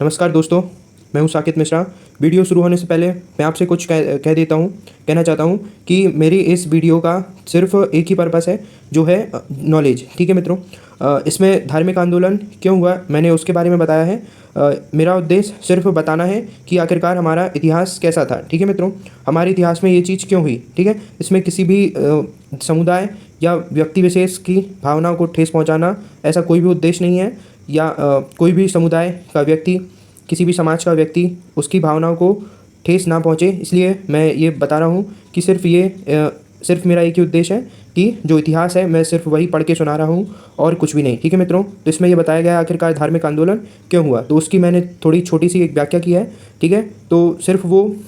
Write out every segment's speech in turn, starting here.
नमस्कार दोस्तों, मैं हूं साकेत मिश्रा। वीडियो शुरू होने से पहले मैं आपसे कुछ कहना चाहता हूं कि मेरी इस वीडियो का सिर्फ एक ही पर्पस है, जो है नॉलेज। ठीक है मित्रों, इसमें धार्मिक आंदोलन क्यों हुआ मैंने उसके बारे में बताया है। मेरा उद्देश्य सिर्फ बताना है कि आखिरकार हमारा इतिहास कैसा था। ठीक है मित्रों, हमारे इतिहास में ये चीज़ क्यों हुई। ठीक है, इसमें किसी भी समुदाय या व्यक्ति विशेष की भावनाओं को ठेस पहुंचाना ऐसा कोई भी उद्देश्य नहीं है, या कोई भी समुदाय का व्यक्ति, किसी भी समाज का व्यक्ति, उसकी भावनाओं को ठेस ना पहुँचे, इसलिए मैं ये बता रहा हूँ कि सिर्फ मेरा एक ही उद्देश्य है कि जो इतिहास है मैं सिर्फ वही पढ़ के सुना रहा हूँ और कुछ भी नहीं। ठीक है मित्रों, तो इसमें ये बताया गया है आखिरकार धार्मिक आंदोलन क्यों हुआ, तो उसकी मैंने थोड़ी छोटी सी एक व्याख्या की है। ठीक है, तो सिर्फ वो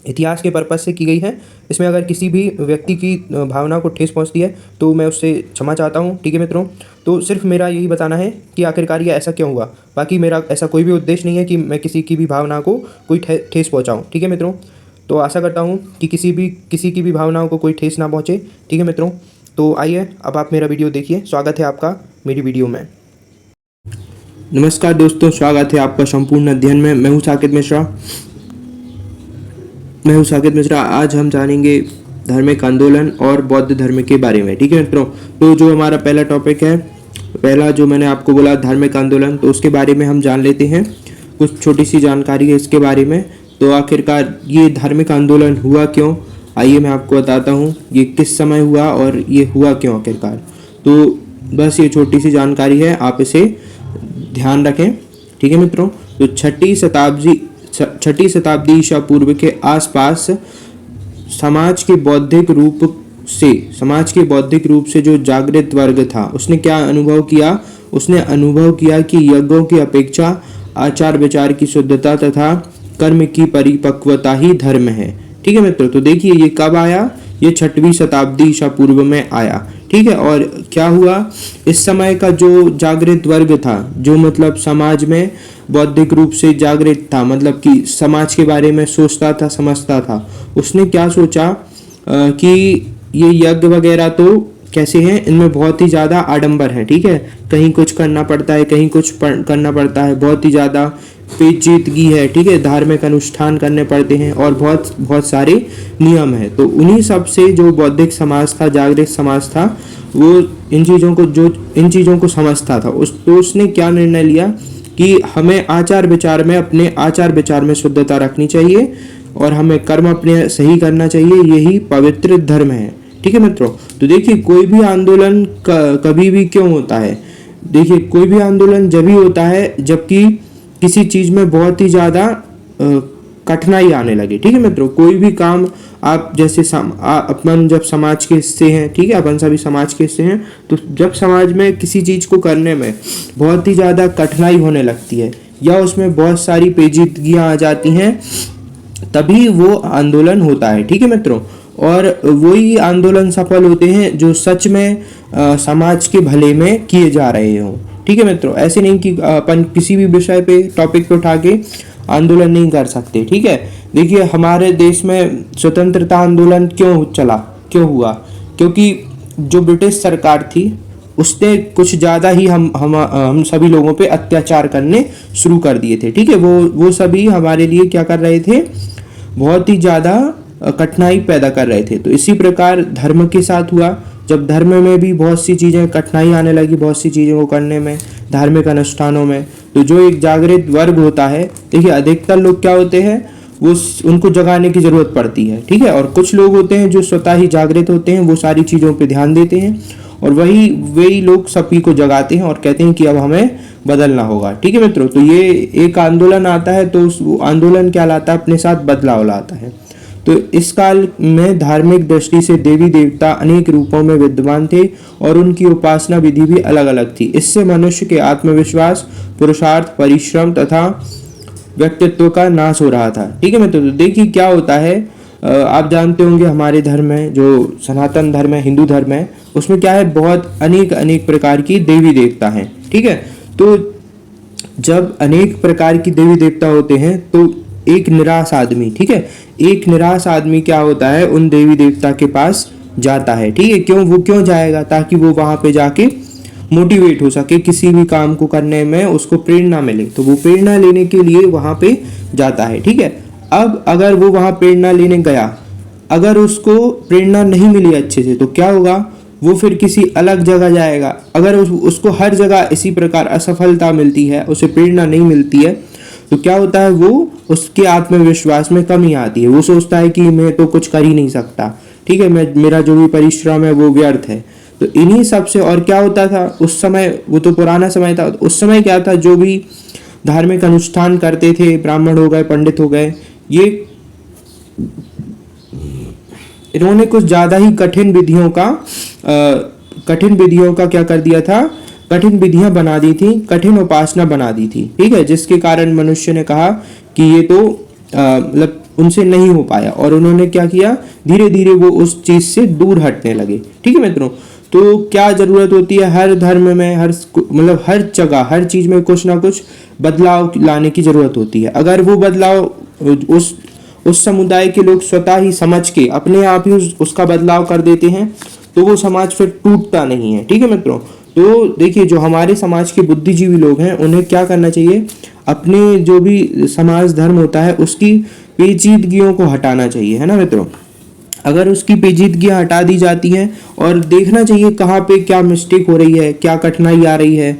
इतिहास के पर्पज़ से की गई है। इसमें अगर किसी भी व्यक्ति की भावना को ठेस पहुंचती है तो मैं उससे क्षमा चाहता हूं। ठीक है मित्रों, तो सिर्फ मेरा यही बताना है कि आखिरकार ये ऐसा क्यों हुआ। बाकी मेरा ऐसा कोई भी उद्देश्य नहीं है कि मैं किसी की भी भावना को कोई ठेस पहुंचाऊं। ठीक है मित्रों, तो आशा करता हूं कि किसी की भी भावनाओं को कोई ठेस ना पहुँचे। ठीक है मित्रों, तो आइए अब आप मेरा वीडियो देखिए। स्वागत है आपका मेरी वीडियो में। नमस्कार दोस्तों, स्वागत है आपका संपूर्ण अध्ययन में। मैं हूँ साकेत मिश्रा। आज हम जानेंगे धार्मिक आंदोलन और बौद्ध धर्म के बारे में। ठीक है मित्रों, तो जो हमारा पहला टॉपिक है, पहला जो मैंने आपको बोला धार्मिक आंदोलन, तो उसके बारे में हम जान लेते हैं। कुछ छोटी सी जानकारी है इसके बारे में। तो आखिरकार ये धार्मिक आंदोलन हुआ क्यों, आइए मैं आपको बताता हूँ ये किस समय हुआ और ये हुआ क्यों आखिरकार। तो बस ये छोटी सी जानकारी है, आप इसे ध्यान रखें। ठीक है मित्रों, तो छठी शताब्दी ईसा पूर्व के आसपास समाज के बौद्धिक रूप से जो जागृत वर्ग था, उसने क्या अनुभव किया। उसने अनुभव किया कि यज्ञों की अपेक्षा आचार विचार की शुद्धता तथा कर्म की परिपक्वता ही धर्म है। ठीक है मित्रों, तो देखिए ये कब आया, ये 6वीं शताब्दी ईसा पूर्व में आया। ठीक है, और क्या हुआ, इस समय का जो जागृत वर्ग था, जो मतलब समाज में बौद्धिक रूप से जागृत था, मतलब कि समाज के बारे में सोचता था, समझता था, उसने क्या सोचा कि ये यज्ञ वगैरह तो कैसे हैं, इनमें बहुत ही ज़्यादा आडंबर है। ठीक है, कहीं कुछ करना पड़ता है, कहीं कुछ करना पड़ता है, बहुत ही ज़्यादा पेचीदगी है। ठीक है, धार्मिक अनुष्ठान करने पड़ते हैं और बहुत बहुत सारे नियम है। तो उन्हीं सब से जो बौद्धिक समाज था, जागृत समाज था, वो इन चीज़ों को समझता था। तो उसने क्या निर्णय लिया कि हमें अपने आचार विचार में शुद्धता रखनी चाहिए और हमें कर्म अपने सही करना चाहिए, यही पवित्र धर्म है। ठीक है मित्रों, तो देखिए कोई भी आंदोलन कभी भी क्यों होता है। देखिए कोई भी आंदोलन जब ही होता है जबकि किसी चीज़ में बहुत ही ज़्यादा कठिनाई आने लगे। ठीक है मित्रों, कोई भी काम आप जैसे अपन जब समाज के हिस्से हैं, ठीक है, अपन सभी समाज के हिस्से हैं, तो जब समाज में किसी चीज़ को करने में बहुत ही ज़्यादा कठिनाई होने लगती है या उसमें बहुत सारी पेचीदगियाँ आ जाती हैं, तभी वो आंदोलन होता है। ठीक है मित्रों, और वही आंदोलन सफल होते हैं जो सच में समाज के भले में किए जा रहे हों। ठीक है मित्रों, ऐसे नहीं कि अपन किसी भी विषय पे, टॉपिक पे उठा के आंदोलन नहीं कर सकते। ठीक है, देखिए हमारे देश में स्वतंत्रता आंदोलन क्यों हुआ, क्योंकि जो ब्रिटिश सरकार थी उसने कुछ ज़्यादा ही हम सभी लोगों पे अत्याचार करने शुरू कर दिए थे। ठीक है, वो सभी हमारे लिए क्या कर रहे थे, बहुत ही ज़्यादा कठिनाई पैदा कर रहे थे। तो इसी प्रकार धर्म के साथ हुआ, जब धर्म में भी बहुत सी चीज़ें कठिनाई आने लगी, बहुत सी चीज़ों को करने में, धार्मिक अनुष्ठानों में, तो जो एक जागृत वर्ग होता है, देखिए अधिकतर लोग क्या होते हैं, उनको जगाने की ज़रूरत पड़ती है। ठीक है, और कुछ लोग होते हैं जो स्वतः ही जागृत होते हैं, वो सारी चीज़ों पे ध्यान देते हैं और वही लोग सभी को जगाते हैं और कहते हैं कि अब हमें बदलना होगा। ठीक है मित्रों, तो ये एक आंदोलन आता है तो उस आंदोलन क्या लाता है, अपने साथ बदलाव लाता है। तो इस काल में धार्मिक दृष्टि से देवी देवता अनेक रूपों में विद्यमान थे और उनकी उपासना विधि भी अलग अलग थी। इससे मनुष्य के आत्मविश्वास, पुरुषार्थ, परिश्रम तथा व्यक्तित्व का नाश हो रहा था। ठीक है मित्रों, तो देखिए क्या होता है, आप जानते होंगे हमारे धर्म में, जो सनातन धर्म है, हिंदू धर्म है, उसमें क्या है, बहुत अनेक प्रकार की देवी देवता हैं। ठीक है, तो जब अनेक प्रकार की देवी देवता होते हैं तो एक निराश आदमी, ठीक है, एक निराश आदमी क्या होता है, उन देवी देवता के पास जाता है। ठीक है, वो क्यों जाएगा, ताकि वो वहां पे जाके मोटिवेट हो सके, किसी भी काम को करने में उसको प्रेरणा मिले, तो वो प्रेरणा लेने के लिए वहाँ पे जाता है। ठीक है, अब अगर वो वहाँ प्रेरणा लेने गया, अगर उसको प्रेरणा नहीं मिली अच्छे से, तो क्या होगा, वो फिर किसी अलग जगह जाएगा। अगर उसको हर जगह इसी प्रकार असफलता मिलती है, उसे प्रेरणा नहीं मिलती है, तो क्या होता है, वो उसके आत्मविश्वास में कमी आती है। वो सोचता है कि मैं तो कुछ कर ही नहीं सकता, ठीक है, मेरा जो भी परिश्रम है वो व्यर्थ है। तो इन्हीं सब से, और क्या होता था उस समय, वो तो पुराना समय था, उस समय क्या था, जो भी धार्मिक अनुष्ठान करते थे, ब्राह्मण हो गए, पंडित हो गए, ये इन्होंने कुछ ज्यादा ही कठिन विधियों का क्या कर दिया था, कठिन विधियां बना दी थी, कठिन उपासना बना दी थी। ठीक है, जिसके कारण मनुष्य ने कहा कि ये तो मतलब उनसे नहीं हो पाया, और उन्होंने क्या किया, धीरे धीरे वो उस चीज से दूर हटने लगे। ठीक है मित्रों, तो क्या जरूरत होती है, हर धर्म में, मतलब हर जगह, हर चीज में कुछ ना कुछ बदलाव लाने की जरूरत होती है। अगर वो बदलाव उस समुदाय के लोग स्वतः ही समझ के अपने आप ही उसका बदलाव कर देते हैं, तो वो समाज फिर टूटता नहीं है। ठीक है मित्रों, तो देखिए, जो हमारे समाज के बुद्धिजीवी लोग हैं, उन्हें क्या करना चाहिए, अपने जो भी समाज धर्म होता है उसकी पेचीदगियों को हटाना चाहिए, है ना मित्रों। अगर उसकी पेचीदगियां हटा दी जाती हैं, और देखना चाहिए कहाँ पे क्या मिस्टेक हो रही है, क्या कठिनाई आ रही है,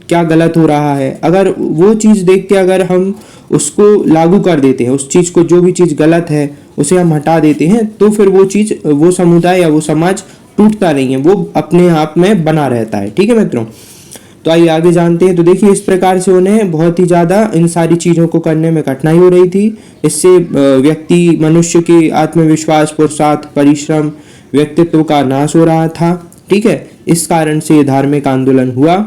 क्या गलत हो रहा है, अगर वो चीज़ देख के अगर हम उसको लागू कर देते हैं, उस चीज़ को, जो भी चीज़ गलत है उसे हम हटा देते हैं, तो फिर वो चीज़, वो समुदाय या वो समाज टूटता नहीं है, वो अपने आप में बना रहता है। ठीक है मित्रों, तो आइए आगे जानते हैं। तो देखिए, इस प्रकार से उन्हें बहुत ही ज़्यादा इन सारी चीज़ों को करने में कठिनाई हो रही थी। इससे व्यक्ति, मनुष्य के आत्मविश्वास, पुरुषार्थ, परिश्रम, व्यक्तित्व का नाश हो रहा था। ठीक है, इस कारण से धार्मिक आंदोलन हुआ।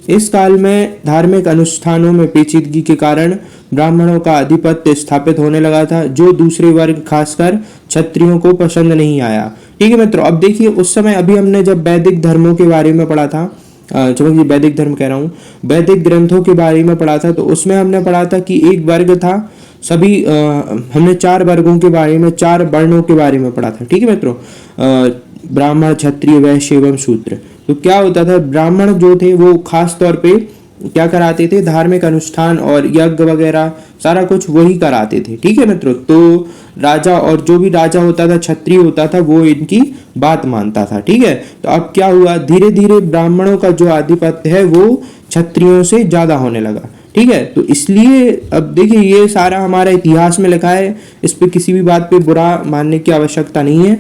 इस काल में धार्मिक अनुष्ठानों में पेचीदगी के कारण ब्राह्मणों का आधिपत्य स्थापित होने लगा था, जो दूसरे वर्ग, खासकर क्षत्रियों को पसंद नहीं आया। ठीक है मित्रों, अब देखिए, उस समय अभी हमने जब वैदिक धर्मों के बारे में पढ़ा था, चलो वैदिक धर्म कह रहा हूँ, वैदिक ग्रंथों के बारे में पढ़ा था, तो उसमें हमने पढ़ा था कि एक वर्ग था, सभी हमने 4 वर्गों के बारे में, 4 वर्णों के बारे में पढ़ा था। ठीक है मित्रों, ब्राह्मण, क्षत्रिय, वैश्य एवं शूद्र। तो क्या होता था, ब्राह्मण जो थे वो खास तौर पे क्या कराते थे, धार्मिक अनुष्ठान और यज्ञ वगैरह सारा कुछ वही कराते थे। ठीक है मित्रों, तो राजा, और जो भी राजा होता था, क्षत्रिय होता था, वो इनकी बात मानता था। ठीक है, तो अब क्या हुआ, धीरे धीरे ब्राह्मणों का जो आधिपत्य है वो क्षत्रियों से ज्यादा होने लगा। ठीक है, तो इसलिए अब देखिए, ये सारा हमारा इतिहास में लिखा है, इस पे किसी भी बात पे बुरा मानने की आवश्यकता नहीं है,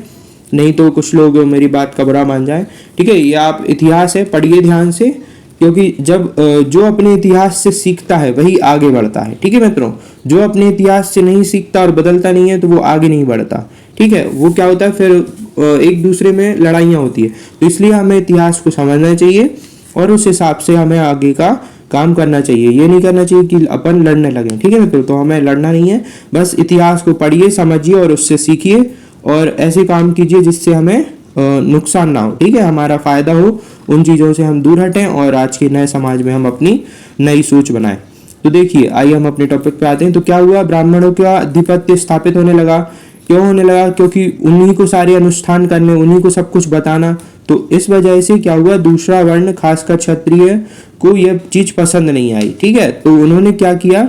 नहीं तो कुछ लोग मेरी बात का बुरा मान जाए। ठीक है, ये आप इतिहास है, पढ़िए ध्यान से, क्योंकि जब जो अपने इतिहास से सीखता है वही आगे बढ़ता है। ठीक है मित्रों, जो अपने इतिहास से नहीं सीखता और बदलता नहीं है, तो वो आगे नहीं बढ़ता। ठीक है, वो क्या होता है, फिर एक दूसरे में लड़ाइयाँ होती है। तो इसलिए हमें इतिहास को समझना चाहिए, और उस हिसाब से हमें आगे का काम करना चाहिए। ये नहीं करना चाहिए कि अपन लड़ने लगे। ठीक है मित्रों, तो हमें लड़ना नहीं है, बस इतिहास को पढ़िए, समझिए और उससे सीखिए, और ऐसे काम कीजिए जिससे हमें नुकसान ना हो। ठीक है, हमारा फायदा हो, उन चीज़ों से हम दूर हटें, और आज के नए समाज में हम अपनी नई सोच बनाएं। तो देखिए, आइए हम अपने टॉपिक पे आते हैं। तो क्या हुआ, ब्राह्मणों का आधिपत्य स्थापित होने लगा। क्यों होने लगा, क्योंकि उन्हीं को सारे अनुष्ठान करने, उन्हीं को सब कुछ बताना। तो इस वजह से क्या हुआ, दूसरा वर्ण, खासकर क्षत्रिय को यह चीज पसंद नहीं आई। ठीक है, तो उन्होंने क्या किया,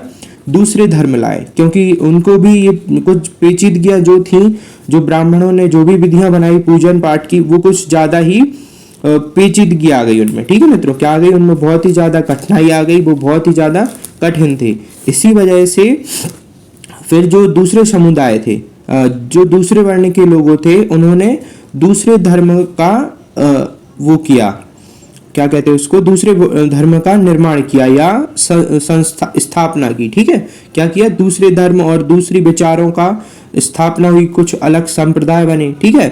दूसरे धर्म लाए, क्योंकि उनको भी ये कुछ पेचीदगियां जो थी, जो ब्राह्मणों ने जो भी विधियां बनाई पूजन पाठ की, वो कुछ ज्यादा ही पेचीदगी आ गई उनमें। ठीक है मित्रों, क्या आ गई उनमें, बहुत ही ज्यादा कठिनाई आ गई, वो बहुत ही ज्यादा कठिन थे। इसी वजह से फिर जो दूसरे समुदाय थे, जो दूसरे वर्ण के लोगों थे, उन्होंने दूसरे धर्म का वो किया, क्या कहते हैं उसको, दूसरे धर्म का निर्माण किया या स्थापना की। ठीक है, क्या किया, दूसरे धर्म और दूसरी विचारों का स्थापना हुई, कुछ अलग संप्रदाय बने। ठीक है,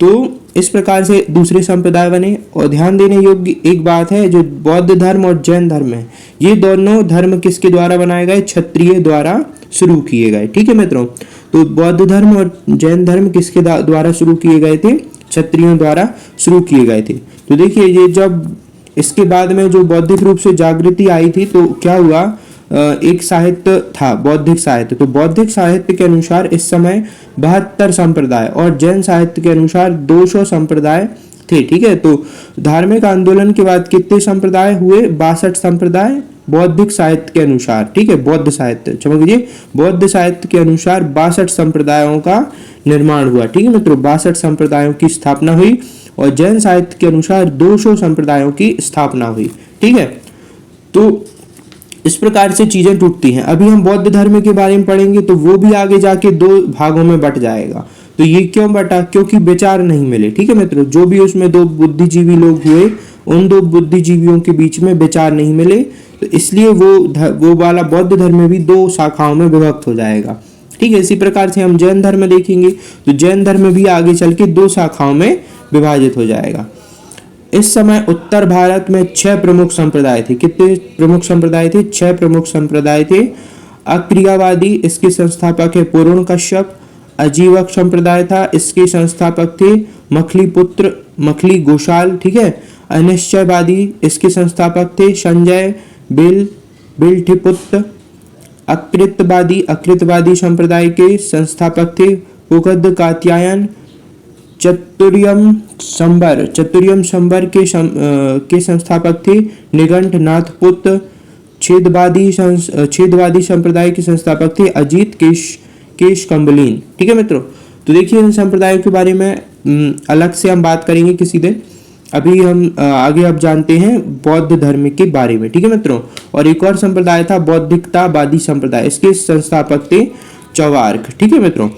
तो इस प्रकार से दूसरे संप्रदाय बने। और ध्यान देने योग्य एक बात है, जो बौद्ध धर्म और जैन धर्म है, ये दोनों धर्म किसके द्वारा बनाए गए, क्षत्रिय द्वारा शुरू किए गए। ठीक है मित्रों, तो बौद्ध धर्म और जैन धर्म किसके द्वारा शुरू किए गए थे, क्षत्रियों द्वारा शुरू किए गए थे। तो देखिए, ये जब इसके बाद में जो बौद्धिक रूप से जागृति आई थी, तो क्या हुआ, एक साहित्य था, बौद्धिक साहित्य। तो बौद्धिक साहित्य के अनुसार इस समय 72 संप्रदाय और जैन साहित्य के अनुसार 200 संप्रदाय थे। ठीक है, तो धार्मिक आंदोलन के बाद कितने संप्रदाय हुए? 62 संप्रदाय बौद्धिक साहित्य के अनुसार। ठीक है, बौद्ध साहित्य, क्षमा कीजिए, बौद्ध साहित्य के अनुसार 62 संप्रदायों का निर्माण हुआ। ठीक है मित्रों, 62 संप्रदायों की स्थापना हुई और जैन साहित्य के अनुसार 200 संप्रदायों की स्थापना हुई। ठीक है, तो इस प्रकार से चीजें टूटती हैं। अभी हम बौद्ध धर्म के बारे में पढ़ेंगे तो वो भी आगे जाके 2 भागों में बट जाएगा। तो ये क्यों बटा? क्योंकि विचार नहीं मिले। ठीक है मित्रों, जो भी उसमें 2 बुद्धिजीवी लोग हुए, उन 2 बुद्धिजीवियों के बीच में विचार नहीं मिले, तो इसलिए वो वाला बौद्ध धर्म भी 2 शाखाओं में विभक्त हो जाएगा। ठीक है, इसी प्रकार से हम जैन धर्म देखेंगे तो जैन धर्म भी आगे चल के 2 शाखाओं में विभाजित हो जाएगा। इस समय उत्तर भारत में 6 प्रमुख संप्रदाय थे। कितने प्रमुख संप्रदाय थे? 6 प्रमुख संप्रदाय थे। अक्रियावादी, इसके संस्थापक है पूर्ण कश्यप। अजीवक संप्रदाय था, इसके संस्थापक थे मखली गोशाल। ठीक है, अनिश्चयवादी, इसके संस्थापक थे संजय बिलठिपुत्र। अकृतवादी संप्रदाय के संस्थापक थे पुगध कात्यायन। चतुर्यम संबर के संस्थापक थे निगंठ नाथ पुत्र। छेदवादी संप्रदाय के संस्थापक थे अजीत केश कंबलीन। ठीक है मित्रों, तो देखिए इन संप्रदायों के बारे में अलग से हम बात करेंगे किसी दिन। अभी हम आगे अब जानते हैं बौद्ध धर्म के बारे में। ठीक है मित्रों, और एक और संप्रदाय था बौद्धिकतावादी संप्रदाय, इसके संस्थापक थे चौवार्क। ठीक है मित्रों,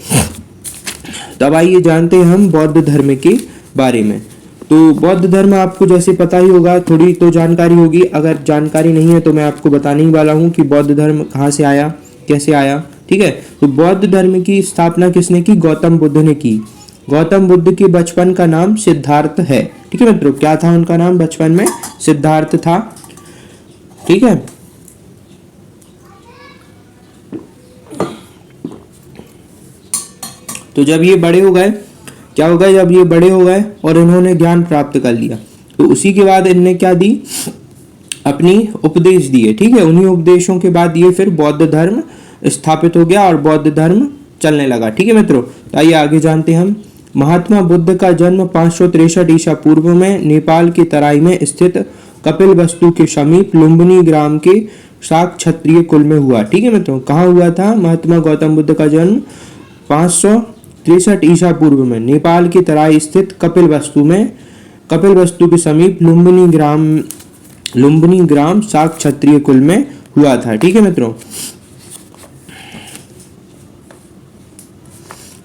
तब आइए जानते हैं हम बौद्ध धर्म के बारे में। तो बौद्ध धर्म आपको जैसे पता ही होगा, थोड़ी तो जानकारी होगी। अगर जानकारी नहीं है तो मैं आपको बताने ही वाला हूँ कि बौद्ध धर्म कहाँ से आया, कैसे आया। ठीक है, तो बौद्ध धर्म की स्थापना किसने की? गौतम बुद्ध ने की। गौतम बुद्ध के बचपन का नाम सिद्धार्थ है। ठीक है मित्रों, क्या था उनका नाम बचपन में? सिद्धार्थ था। ठीक है, तो जब ये बड़े हो गए, क्या हो गया? जब ये बड़े हो गए और इन्होंने ज्ञान प्राप्त कर लिया, तो उसी के बाद इनने क्या दी? अपनी उपदेश दिए। ठीक है, उन्हीं उपदेशों के बाद ये फिर बौद्ध धर्म स्थापित हो गया और बौद्ध धर्म चलने लगा। ठीक है मित्रों, तो आइए आगे जानते हैं हम। महात्मा बुद्ध का जन्म 563 ईसा पूर्व में नेपाल के तराई में स्थित कपिलवस्तु के समीप लुम्बिनी ग्राम के शाक क्षत्रिय कुल में हुआ। ठीक है मित्रों, कहाँ हुआ था महात्मा गौतम बुद्ध का जन्म? 563 ईसा पूर्व में नेपाल की तराई स्थित कपिलवस्तु के समीप लुम्बिनी ग्राम शाक क्षत्रिय कुल में हुआ था। ठीक है मित्रों,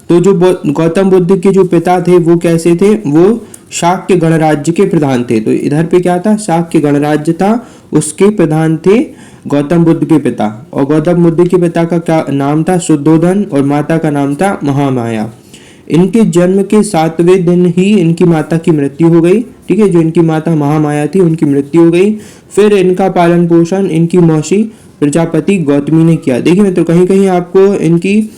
तो जो गौतम बुद्ध के जो पिता थे वो कैसे थे? वो शाक्य गणराज्य के प्रधान थे। तो इधर पे क्या था? शाक्य गणराज्य था, उसके प्रधान थे गौतम बुद्ध के पिता। और गौतम बुद्ध के पिता का क्या नाम था? शुद्धोधन, और माता का नाम था महामाया। इनके जन्म के 7वें दिन ही इनकी माता की मृत्यु हो गई। ठीक है, जो इनकी माता महामाया थी उनकी मृत्यु हो गई। फिर इनका पालन पोषण इनकी मौसी प्रजापति गौतमी ने किया। देखिए मित्रों, कहीं कहीं आपको इनकी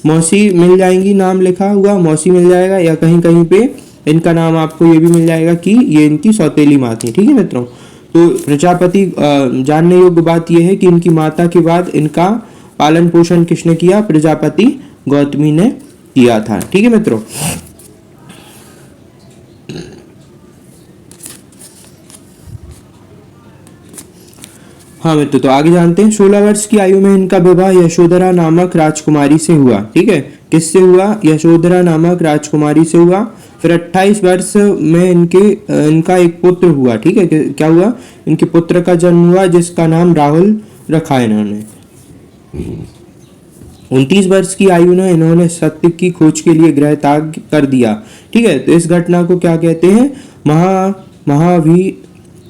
मौसी मिल जाएंगी, नाम लिखा हुआ मौसी मिल जाएगा, या कहीं कहीं पे इनका नाम आपको ये भी मिल जाएगा कि ये इनकी सौतेली माँ थी। ठीक है मित्रों, तो प्रजापति जानने योग्य बात यह है कि इनकी माता के बाद इनका पालन पोषण किसने किया? प्रजापति गौतमी ने किया था। ठीक है मित्रों, हाँ मित्रों, तो आगे जानते हैं। 16 वर्ष की आयु में इनका विवाह यशोधरा नामक राजकुमारी से हुआ। ठीक है, किससे हुआ? यशोधरा नामक राजकुमारी से हुआ। फिर 28 वर्ष में इनका एक पुत्र हुआ। ठीक है, क्या हुआ? इनके पुत्र का जन्म हुआ जिसका नाम राहुल रखा इन्होंने। 29 वर्ष की आयु में इन्होंने सत्य की खोज के लिए गृह त्याग कर दिया। ठीक है, तो इस घटना को क्या कहते हैं?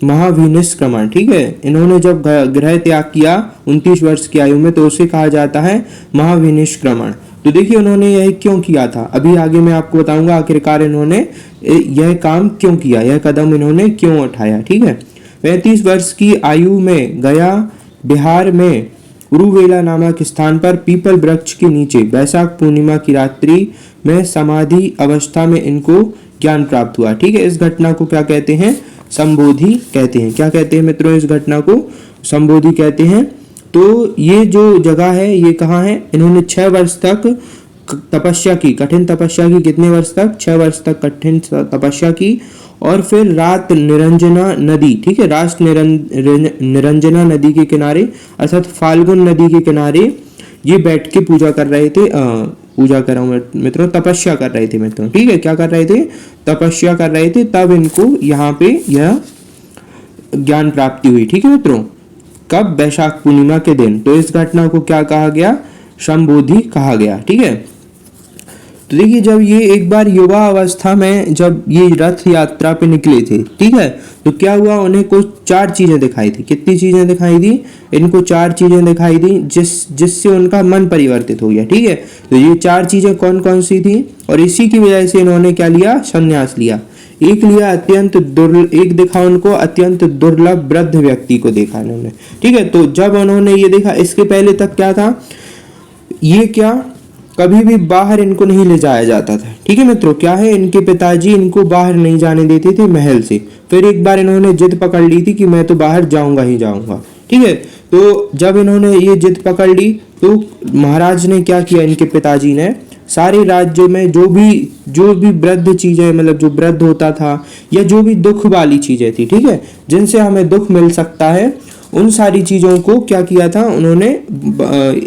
महाविनिष्क्रमण। ठीक है, इन्होंने जब गृह त्याग किया 29 वर्ष की आयु में तो उसे कहा जाता है महाविनिष्क्रमण। तो देखिए उन्होंने यह क्यों किया था, अभी आगे मैं आपको बताऊंगा आखिरकार इन्होंने यह काम क्यों किया, यह कदम इन्होंने क्यों उठाया। ठीक है, 35 वर्ष की आयु में गया बिहार में उरुवेला नामक स्थान पर पीपल वृक्ष के नीचे वैशाख पूर्णिमा की रात्रि में समाधि अवस्था में इनको ज्ञान प्राप्त हुआ। ठीक है, इस घटना को क्या कहते हैं? संबोधि कहते हैं। क्या कहते हैं मित्रों? इस घटना को संबोधि कहते हैं। तो ये जो जगह है ये कहाँ है? इन्होंने 6 वर्ष तक तपस्या की, कठिन तपस्या की, कितने वर्ष तक? 6 वर्ष तक कठिन तपस्या की। और फिर रात निरंजना नदी, ठीक है, रात निरंजना नदी के किनारे अर्थात फाल्गुन नदी के किनारे ये बैठ के पूजा कर रहे थे, पूजा कर रहा हूँ मित्रों, तपस्या कर रहे थे मित्रों, ठीक है, क्या कर रहे थे? तपस्या कर रहे थे। तब इनको यहाँ पे यह ज्ञान प्राप्ति हुई, ठीक है मित्रों। कब? वैशाख पूर्णिमा के दिन। तो इस घटना को क्या कहा गया? संबोधि कहा गया, ठीक है। तो देखिए, जब ये एक बार युवा अवस्था में जब ये रथ यात्रा पे निकले थे, ठीक है, तो क्या हुआ? उन्हें कुछ 4 चीजें दिखाई थी। कितनी चीजें दिखाई दी? इनको 4 चीजें दिखाई दी जिससे उनका मन परिवर्तित हो गया, ठीक है। तो ये 4 चीजें कौन कौन सी थी? और इसी की वजह से इन्होंने क्या लिया? संन्यास लिया। एक लिया अत्यंत दुर्लभ, एक देखा उनको अत्यंत दुर्लभ वृद्ध व्यक्ति को देखा इन्होंने, ठीक है। तो जब उन्होंने ये देखा, इसके पहले तक क्या था? ये क्या कभी भी बाहर इनको नहीं ले जाया जाता था, ठीक है मित्रों। क्या है? इनके पिताजी इनको बाहर नहीं जाने देते थे महल से। फिर एक बार इन्होंने जिद पकड़ ली थी कि मैं तो बाहर जाऊंगा ही जाऊंगा, ठीक है। तो जब इन्होंने ये जिद पकड़ ली तो महाराज ने क्या किया? इनके पिताजी ने सारे राज्य में जो भी वृद्ध चीजें, मतलब जो वृद्ध होता था या जो भी दुख वाली चीजें थी, ठीक है, जिनसे हमें दुख मिल सकता है, उन सारी चीजों को क्या किया था? उन्होंने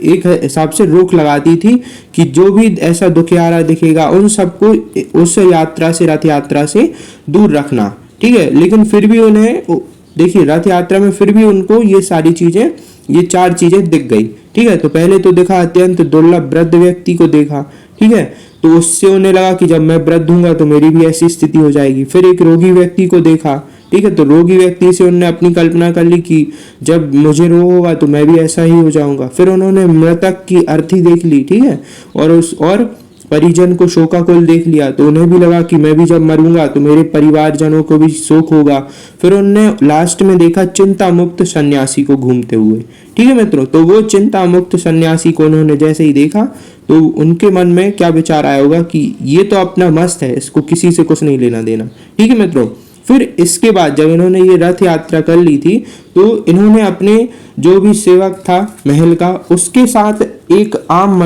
एक हिसाब से रोक लगा दी थी कि जो भी ऐसा दुखियारा दिखेगा उन सबको उस यात्रा से, रथ यात्रा से दूर रखना, ठीक है। लेकिन फिर भी उन्हें, देखिए, रथ यात्रा में फिर भी उनको ये सारी चीजें, ये 4 चीजें दिख गई, ठीक है। तो पहले तो देखा अत्यंत दुर्लभ वृद्ध व्यक्ति को देखा, ठीक है, तो उससे उन्हें लगा कि जब मैं वृद्ध हूंगा तो मेरी भी ऐसी स्थिति हो जाएगी। फिर एक रोगी व्यक्ति को देखा, ठीक है, तो रोगी व्यक्ति से उन्होंने अपनी कल्पना कर ली कि जब मुझे रोग होगा तो मैं भी ऐसा ही हो जाऊंगा। फिर उन्होंने मृतक की अर्थी देख ली, ठीक है, और परिजन को शोकाकुल देख लिया, तो उन्हें भी लगा कि मैं भी जब मरूंगा तो मेरे परिवारजनों को भी शोक होगा। फिर उन्होंने लास्ट में देखा चिंता मुक्त सन्यासी को घूमते हुए, ठीक है मित्रों। तो वो चिंता मुक्त सन्यासी को उन्होंने जैसे ही देखा तो उनके मन में क्या विचार आया होगा कि ये तो अपना मस्त है, इसको किसी से कुछ नहीं लेना देना, ठीक है मित्रों। फिर इसके बाद जब इन्होंने ये रथ यात्रा कर ली थी तो इन्होंने अपने जो भी सेवक था महल का, उसके साथ एक आम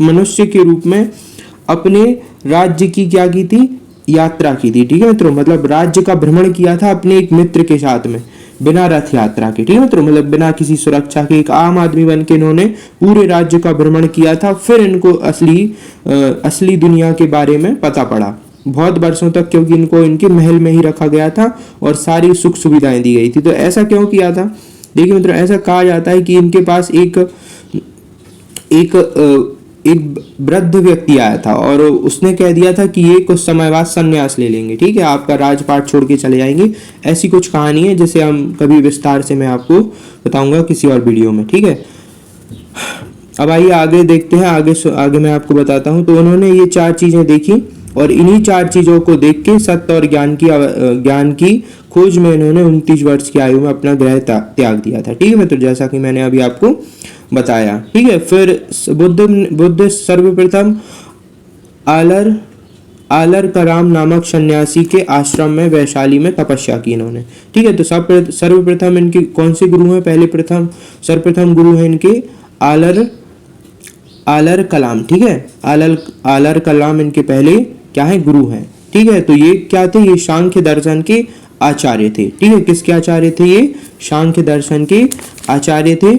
मनुष्य के रूप में अपने राज्य की क्या की थी? यात्रा की थी, ठीक है मित्रों। मतलब राज्य का भ्रमण किया था अपने एक मित्र के साथ में, बिना रथ यात्रा के, ठीक है मित्रों, मतलब बिना किसी सुरक्षा के एक आम आदमी बन के इन्होंने पूरे राज्य का भ्रमण किया था। फिर इनको असली दुनिया के बारे में पता पड़ा बहुत वर्षों तक, क्योंकि इनको इनके महल में ही रखा गया था और सारी सुख सुविधाएं दी गई थी। तो ऐसा क्यों किया था? देखिए मित्रों, ऐसा कहा जाता है कि इनके पास एक वृद्ध व्यक्ति आया था और उसने कह दिया था कि ये कुछ समय बाद संन्यास ले लेंगे, ठीक है, आपका राजपाट छोड़ के चले जाएंगे। ऐसी कुछ कहानी है जिसे हम कभी विस्तार से मैं आपको बताऊंगा किसी और वीडियो में, ठीक है। अब आइए आगे देखते हैं, आगे मैं आपको बताता हूँ। तो उन्होंने ये 4 चीजें देखी और इन्हीं 4 चीजों को देख के सत्य और ज्ञान की खोज में इन्होंने 29 वर्ष की आयु में अपना गृह त्याग दिया था, ठीक है मित्रों, जैसा कि मैंने अभी आपको बताया, ठीक है। फिर बुद्ध सर्वप्रथम आलर कराम नामक सन्यासी के आश्रम में वैशाली में तपस्या की इन्होंने, ठीक है। तो सर्वप्रथम इनके कौन से गुरु हैं? सर्वप्रथम गुरु हैं इनके आलर कलाम, ठीक है, आलर कलाम इनके पहले क्या है? गुरु हैं, ठीक है। तो ये क्या थे? ये सांख्य दर्शन के आचार्य थे, ठीक है। किसके आचार्य थे? ये सांख्य दर्शन के आचार्य थे,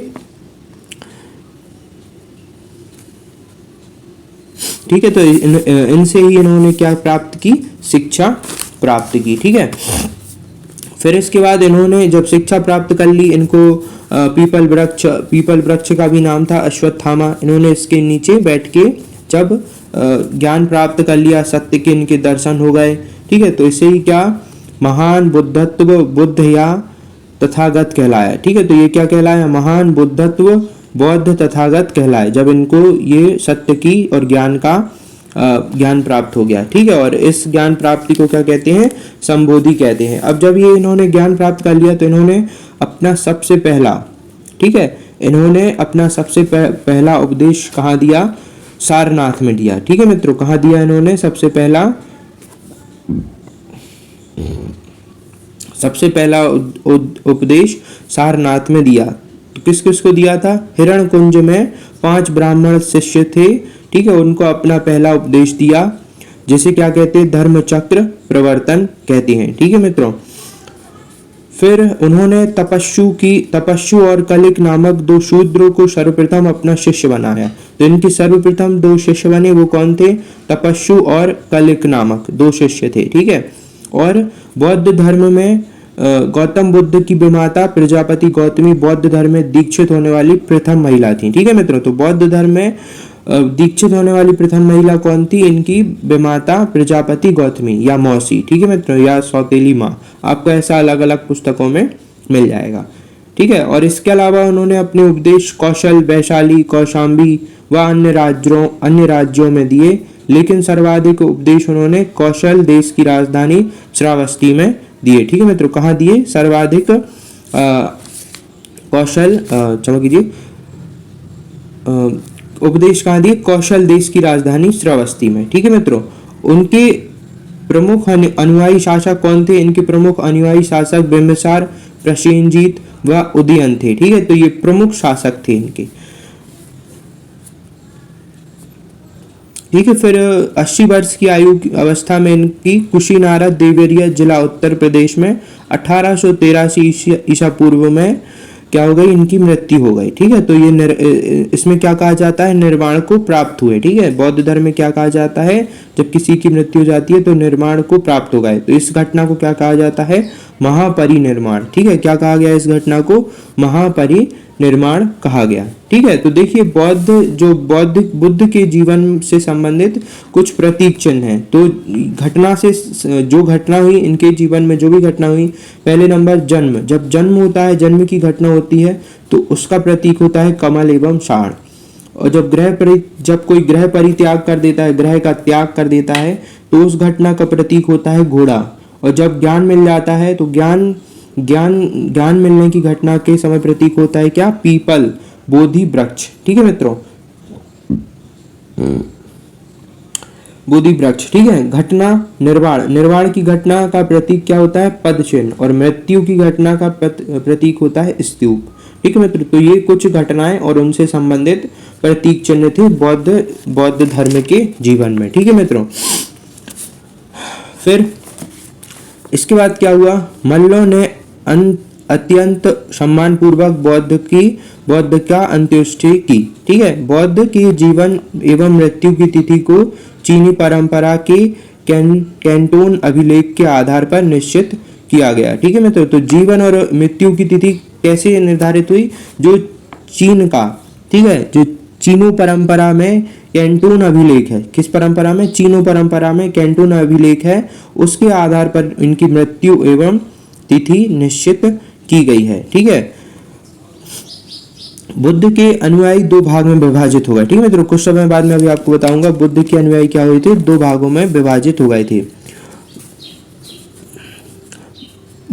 ठीक है। तो इनसे ही इन्होंने क्या प्राप्त की? शिक्षा प्राप्त की, ठीक है। फिर इसके बाद इन्होंने जब शिक्षा प्राप्त कर ली, इनको पीपल वृक्ष का भी नाम था अश्वत्थामा, इन्होंने इसके नीचे बैठ के जब ज्ञान प्राप्त कर लिया, सत्य के इनके दर्शन हो गए, ठीक है। तो इसे ही क्या? महान बुद्धत्व बुद्ध या तथागत कहलाया, ठीक है। तो ये क्या कहलाया? महान बुद्धत्व बौद्ध तथागत कहलाए, जब इनको ये सत्य की और ज्ञान प्राप्त हो गया, ठीक है। और इस ज्ञान प्राप्ति को क्या कहते हैं? संबोधि कहते हैं। अब जब ये इन्होंने ज्ञान प्राप्त कर लिया तो इन्होंने अपना सबसे पहला, ठीक है, इन्होंने अपना सबसे पहला उपदेश कहाँ दिया? सारनाथ में दिया, ठीक है मित्रों। कहाँ दिया इन्होंने सबसे पहला उपदेश? सारनाथ में दिया। तो किस किस को दिया था? हिरण कुंज में 5 ब्राह्मण शिष्य थे, ठीक है, उनको अपना पहला उपदेश दिया, जिसे क्या कहते हैं, धर्म चक्र प्रवर्तन कहते हैं। ठीक है मित्रों, फिर उन्होंने तपस्सु और कलिक नामक दो शूद्रों को सर्वप्रथम अपना शिष्य बनाया। तो इनके सर्वप्रथम दो शिष्य बने, वो कौन थे, तपस्सु और कलिक नामक दो शिष्य थे। ठीक है, और बौद्ध धर्म में गौतम बुद्ध की विमाता प्रजापति गौतमी बौद्ध धर्म में दीक्षित होने वाली प्रथम महिला थी। ठीक है मित्रों, तो बौद्ध धर्म में दीक्षित होने वाली प्रथम महिला कौन थी, इनकी विमाता प्रजापति गौतमी या मौसी। ठीक है मित्रों, या सौतेली माँ, आपको ऐसा अलग अलग पुस्तकों में मिल जाएगा। ठीक है, और इसके अलावा उन्होंने अपने उपदेश कौशल, वैशाली, कौशाम्बी व अन्य राज्यों में दिए, लेकिन सर्वाधिक उपदेश उन्होंने कौशल देश की राजधानी श्रावस्ती में दिए। ठीक है मित्रों, कहाँ दिए, सर्वाधिक कौशल क्षमा कीजिए उपदेश कहाँ दिए, कौशल देश की राजधानी श्रावस्ती में। ठीक है मित्रों, उनके प्रमुख अनुयायी शासक कौन थे, इनके प्रमुख अनुयायी शासक बिंबिसार, प्रसेनजीत व उदयन थे। ठीक है, तो ये प्रमुख शासक थे इनके। ठीक है, फिर 80 वर्ष की आयु की अवस्था में इनकी कुशीनारा देवरिया जिला उत्तर प्रदेश में 1883 ईसा पूर्व में क्या हो गई, इनकी मृत्यु हो गई। ठीक है, तो ये इसमें क्या कहा जाता है, निर्वाण को प्राप्त हुए। ठीक है, बौद्ध धर्म में क्या कहा जाता है, जब किसी की मृत्यु हो जाती है तो निर्वाण को प्राप्त हो गए, तो इस घटना को क्या कहा जाता है, महापरिनिर्वाण। ठीक है, क्या कहा गया, इस घटना को महापरिनिर्वाण कहा गया। ठीक है, तो देखिए बुद्ध के जीवन से संबंधित कुछ प्रतीक चिन्ह हैं। तो घटना से जो घटना हुई इनके जीवन में, जो भी घटना हुई, पहले नंबर जन्म, जब जन्म होता है, जन्म की घटना होती है तो उसका प्रतीक होता है कमल एवं साण। और जब कोई ग्रह परित्याग कर देता है, ग्रह का त्याग कर देता है, तो उस घटना का प्रतीक होता है घोड़ा। और जब ज्ञान मिल जाता है तो ज्ञान मिलने की घटना के समय प्रतीक होता है क्या, पीपल, बोधि वृक्ष। ठीक है मित्रों, बोधि वृक्ष। ठीक है, घटना निर्वाण की घटना का प्रतीक क्या होता है, पद चिन्ह, और मृत्यु की घटना का प्रतीक होता है स्तूप। ठीक है मित्रों, तो ये कुछ घटनाएं और उनसे संबंधित प्रतीक चिन्ह थे बौद्ध धर्म के जीवन में। ठीक है मित्रों, फिर इसके बाद क्या हुआ, मल्लों ने अत्यंत सम्मान पूर्वक बौद्ध का अंत्येष्टि की। ठीक है, बौद्ध के जीवन एवं मृत्यु की तिथि को चीनी परंपरा के कैंटोन अभिलेख के आधार पर निश्चित किया गया। ठीक है मित्रों, तो जीवन और मृत्यु की तिथि कैसे निर्धारित हुई, जो चीन का, ठीक है, जो चीनो परंपरा में कैंटोन अभिलेख है, किस परंपरा में, चीनो परंपरा में कैंटोन अभिलेख है, उसके आधार पर इनकी मृत्यु एवं तिथि निश्चित की गई है। ठीक है, बुद्ध के अनुयायी दो भाग में विभाजित हो गए। ठीक है मित्रों, कुछ समय बाद में अभी आपको बताऊंगा बुद्ध के अनुयायी क्या हुए थे, दो भागों में विभाजित हो गए थे।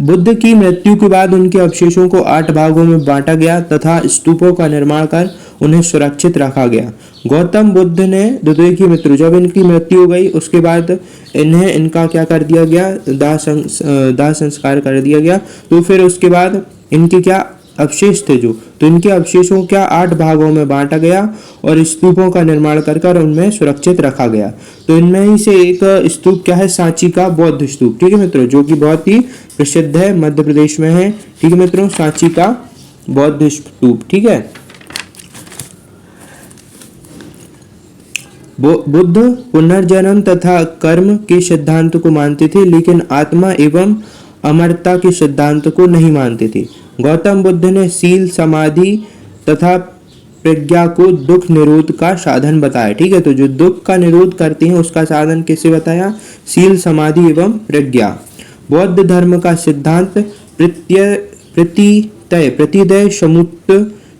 बुद्ध की मृत्यु के बाद उनके अवशेषों को 8 भागों में बांटा गया तथा स्तूपों का निर्माण कर उन्हें सुरक्षित रखा गया। गौतम बुद्ध ने, देखिए मित्रों, जब इनकी मृत्यु हो गई उसके बाद इनका क्या कर दिया गया, दाह संस्कार कर दिया गया। तो फिर उसके बाद इनके क्या अवशेष थे, तो इनके अवशेषों क्या 8 भागों में बांटा गया और स्तूपों का निर्माण कर उनमें सुरक्षित रखा गया। तो इनमें ही से एक स्तूप क्या है, सांची का बौद्ध स्तूप। ठीक है मित्रों, जो कि बहुत ही प्रसिद्ध है, मध्य प्रदेश में है। ठीक है मित्रों, सांची का बौद्ध स्तूप। ठीक है, बुद्ध पुनर्जन्म तथा कर्म के सिद्धांत को मानते थे, लेकिन आत्मा एवं अमरता के सिद्धांत को नहीं मानते थे। गौतम बुद्ध ने सील, समाधि तथा प्रज्ञा को दुख निरोध का साधन बताया। ठीक है, तो जो दुख का निरोध करते हैं उसका साधन कैसे बताया, सील, समाधि एवं प्रज्ञा। बौद्ध धर्म का सिद्धांत प्रतिदय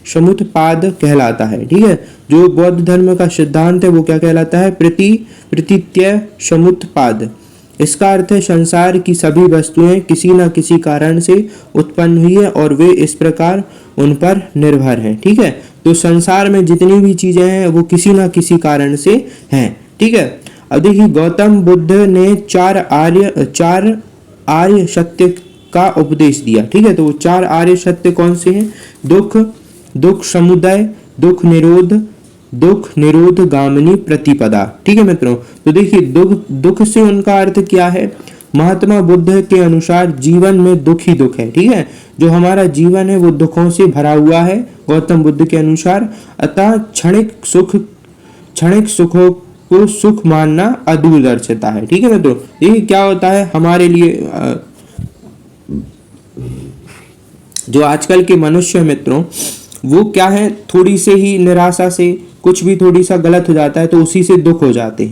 समुत्पाद कहलाता है। ठीक है, जो बौद्ध धर्म का सिद्धांत है वो क्या कहलाता है, प्रतित्यय समुत्पाद। इसका अर्थ है संसार की सभी वस्तुएं किसी न किसी कारण से उत्पन्न हुई है और वे इस प्रकार उन पर निर्भर हैं। ठीक है, तो संसार में जितनी भी चीजें हैं वो किसी न किसी कारण से हैं। ठीक है, अब देखिए गौतम बुद्ध ने चार आर्य सत्य का उपदेश दिया। ठीक है, तो वो 4 आर्य सत्य कौन से हैं, दुख समुदय, दुख निरोध, दुख निरोध गामिनी प्रतिपदा। ठीक है मित्रों, तो देखिए दुख से उनका अर्थ क्या है। महात्मा बुद्ध के अनुसार जीवन में दुख ही दुख है। ठीक है, जो हमारा जीवन है वो दुखों से भरा हुआ है गौतम बुद्ध के अनुसार। अतः क्षणिक सुखों को सुख मानना अदूरदर्शिता है। ठीक है मित्रों, ये क्या होता है हमारे लिए जो आजकल के मनुष्य मित्रों, वो क्या है, थोड़ी से ही निराशा से कुछ भी थोड़ी सा गलत हो जाता है तो उसी से दुखी हो जाते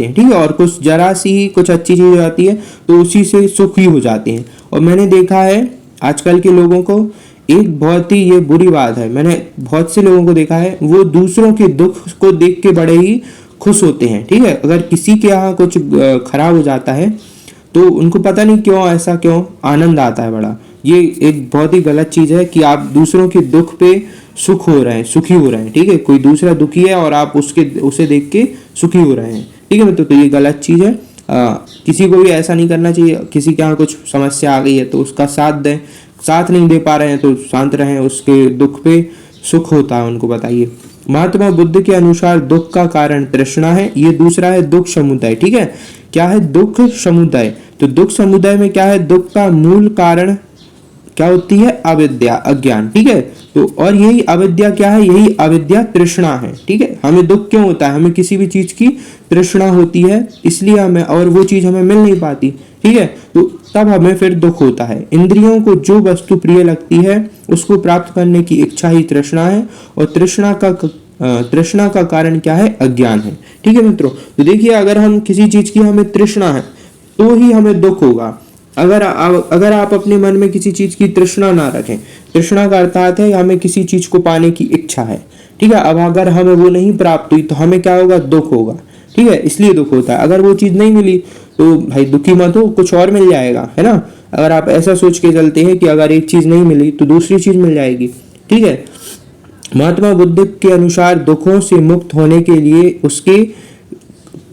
हैं। ठीक है, और कुछ जरा सी ही कुछ अच्छी चीज हो जाती है तो उसी से सुखी हो जाते हैं। और मैंने देखा है आजकल के लोगों को एक बहुत ही ये बुरी बात है, मैंने बहुत से लोगों को देखा है, वो दूसरों के दुख को देख के बड़े ही खुश होते हैं। ठीक है, अगर किसी के यहाँ कुछ खराब हो जाता है तो उनको पता नहीं क्यों ऐसा क्यों आनंद आता है बड़ा। ये एक बहुत ही गलत चीज है कि आप दूसरों के दुख पे सुखी हो रहे हैं। ठीक है, कोई दूसरा दुखी है और आप उसे देख के सुखी हो रहे हैं। ठीक है मित्रों, तो ये गलत चीज है। किसी को भी ऐसा नहीं करना चाहिए। किसी के यहाँ कुछ समस्या आ गई है तो उसका साथ दें, साथ नहीं दे पा रहे हैं तो शांत रहें, उसके दुख पे सुख होता है उनको बताइए। महात्मा बुद्ध के अनुसार दुख का कारण तृष्णा है। ये दूसरा है दुख समुदाय। ठीक है, क्या है दुख समुदाय, तो दुख समुदाय में क्या है, दुख का मूल कारण क्या होती है, अविद्या, अज्ञान। ठीक है, तो और यही अविद्या क्या है, यही अविद्या तृष्णा है। ठीक है, हमें दुख क्यों होता है, हमें किसी भी चीज की तृष्णा होती है, इसलिए हमें, और वो चीज हमें मिल नहीं पाती। ठीक है, तो तब हमें फिर दुख होता है। इंद्रियों को जो वस्तु प्रिय लगती है उसको प्राप्त करने की इच्छा ही तृष्णा है, और तृष्णा का कारण क्या है, अज्ञान है। ठीक है मित्रों, तो देखिए अगर हम किसी चीज की हमें तृष्णा है तो ही हमें दुख होगा। अगर आप अपने मन में किसी चीज की तृष्णा ना रखें, तृष्णा का अर्थात है हमें किसी चीज को पाने की इच्छा है। ठीक है, अब अगर हमें वो नहीं प्राप्त हुई तो हमें क्या होगा, दुख होगा। ठीक है, इसलिए दुख होता है। अगर वो चीज नहीं मिली तो भाई दुखी मत हो, कुछ और मिल जाएगा, है ना। अगर आप ऐसा सोच के चलते हैं कि अगर एक चीज नहीं मिली तो दूसरी चीज मिल जाएगी। ठीक है, महात्मा बुद्ध के अनुसार दुखों से मुक्त होने के लिए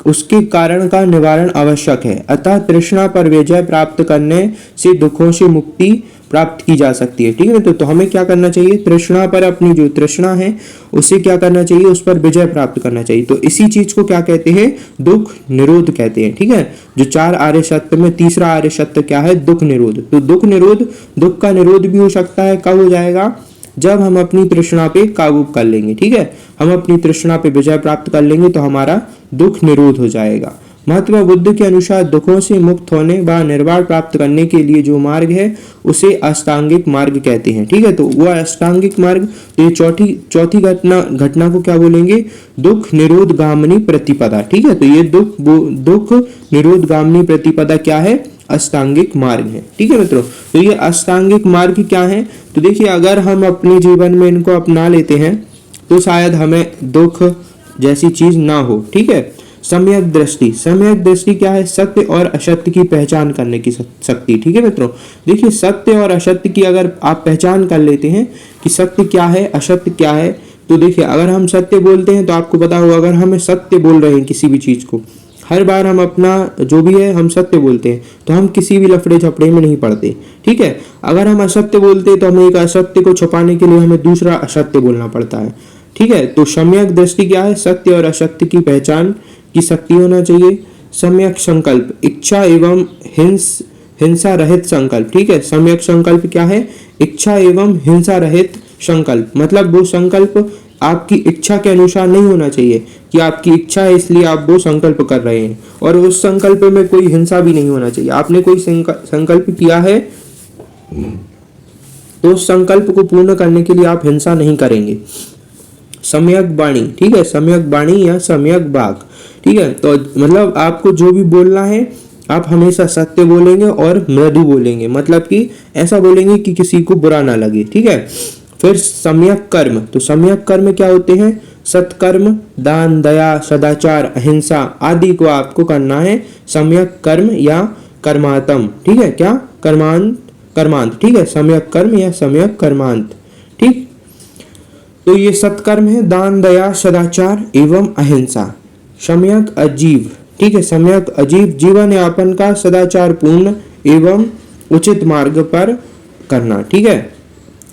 उसके कारण का निवारण आवश्यक है। अतः तृष्णा पर विजय प्राप्त करने से दुखों से मुक्ति प्राप्त की जा सकती है। ठीक है, तो हमें क्या करना चाहिए, तृष्णा पर, अपनी जो तृष्णा है उसे क्या करना चाहिए, उस पर विजय प्राप्त करना चाहिए। तो इसी चीज को क्या कहते हैं, दुख निरोध कहते हैं। ठीक है, जो 4 आर्य सत्य में तीसरा आर्य सत्य क्या है, दुख निरोध। तो दुख का निरोध भी हो सकता है, कब हो जाएगा, जब हम अपनी तृष्णा पे काबू कर लेंगे। ठीक है, हम अपनी तृष्णा पे विजय प्राप्त कर लेंगे तो हमारा दुख निरोध हो जाएगा। महात्मा बुद्ध के अनुसार दुखों से मुक्त होने व निर्वाण प्राप्त करने के लिए जो मार्ग है उसे अष्टांगिक मार्ग कहते हैं। ठीक है, तो वह अष्टांगिक मार्ग, तो ये चौथी घटना को क्या बोलेंगे, दुख निरोध गामिनी प्रतिपदा। ठीक है, तो ये दुख निरोध गामिनी प्रतिपदा क्या है, अष्टांगिक मार्ग है। ठीक है मित्रों, तो ये अष्टांगिक मार्ग क्या है, तो देखिए अगर हम अपने जीवन में इनको अपना लेते हैं तो शायद हमें दुख जैसी चीज ना हो। ठीक है, सम्यक दृष्टि क्या है, सत्य और असत्य की पहचान करने की शक्ति। ठीक है मित्रों, देखिए सत्य और असत्य की अगर आप पहचान कर लेते हैं कि सत्य क्या है, असत्य क्या है, तो देखिए अगर हम सत्य बोलते हैं तो आपको पता होगा, अगर हमें सत्य बोल रहे हैं किसी भी चीज को, हर बार हम अपना जो भी है हम सत्य बोलते हैं तो हम किसी भी लफड़े झपड़े में नहीं पड़ते। ठीक है, अगर हम असत्य बोलते हैं तो हमें एक असत्य को छुपाने के लिए हमें दूसरा असत्य बोलना पड़ता है। ठीक है, तो सम्यक दृष्टि क्या है, सत्य और असत्य की पहचान की शक्ति होना चाहिए। सम्यक संकल्प, इच्छा एवं हिंसा रहित संकल्प। ठीक है, सम्यक संकल्प क्या है, इच्छा एवं हिंसा रहित संकल्प, मतलब वो संकल्प आपकी इच्छा के अनुसार नहीं होना चाहिए कि आपकी इच्छा है इसलिए आप वो संकल्प कर रहे हैं, और उस संकल्प में कोई हिंसा भी नहीं होना चाहिए। आपने कोई संकल्प किया है तो उस संकल्प को पूर्ण करने के लिए आप हिंसा नहीं करेंगे। सम्यक वाणी, ठीक है, सम्यक वाणी या सम्यक वाक। ठीक है, तो मतलब आपको जो भी बोलना है आप हमेशा सत्य बोलेंगे और मृदु बोलेंगे, मतलब कि ऐसा बोलेंगे कि किसी को बुरा ना लगे। ठीक है, फिर सम्यक कर्म, तो सम्यक कर्म क्या होते हैं, सत्कर्म, दान, दया, सदाचार, अहिंसा आदि को आपको करना है सम्यक कर्म या कर्मातम। ठीक है, क्या कर्मांत। ठीक है, सम्यक कर्म या सम्यक कर्मांत। ठीक, तो ये सत्कर्म है, दान, दया, सदाचार एवं अहिंसा। सम्यक अजीव, ठीक है, सम्यक अजीव जीवन यापन का सदाचार पूर्ण एवं उचित मार्ग पर करना। ठीक है,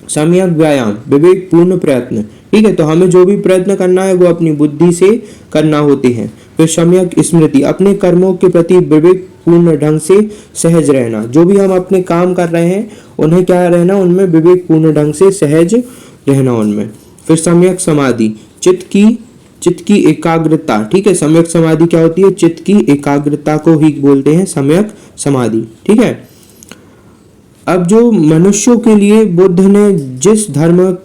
सम्यक व्यायाम, विवेक पूर्ण प्रयत्न, ठीक है। तो हमें जो भी प्रयत्न करना है वो अपनी बुद्धि से करना होते हैं। फिर सम्यक स्मृति, अपने कर्मों के प्रति विवेक पूर्ण ढंग से सहज रहना, जो भी हम अपने काम कर रहे हैं उन्हें क्या रहना, उनमें विवेक पूर्ण ढंग से सहज रहना उनमें। फिर सम्यक समाधि, चित्त की एकाग्रता, ठीक है। सम्यक समाधि क्या होती है, चित्त की एकाग्रता को ही बोलते हैं सम्यक समाधि, ठीक है। अब जो मनुष्यों के लिए बुद्ध ने जिस धर्म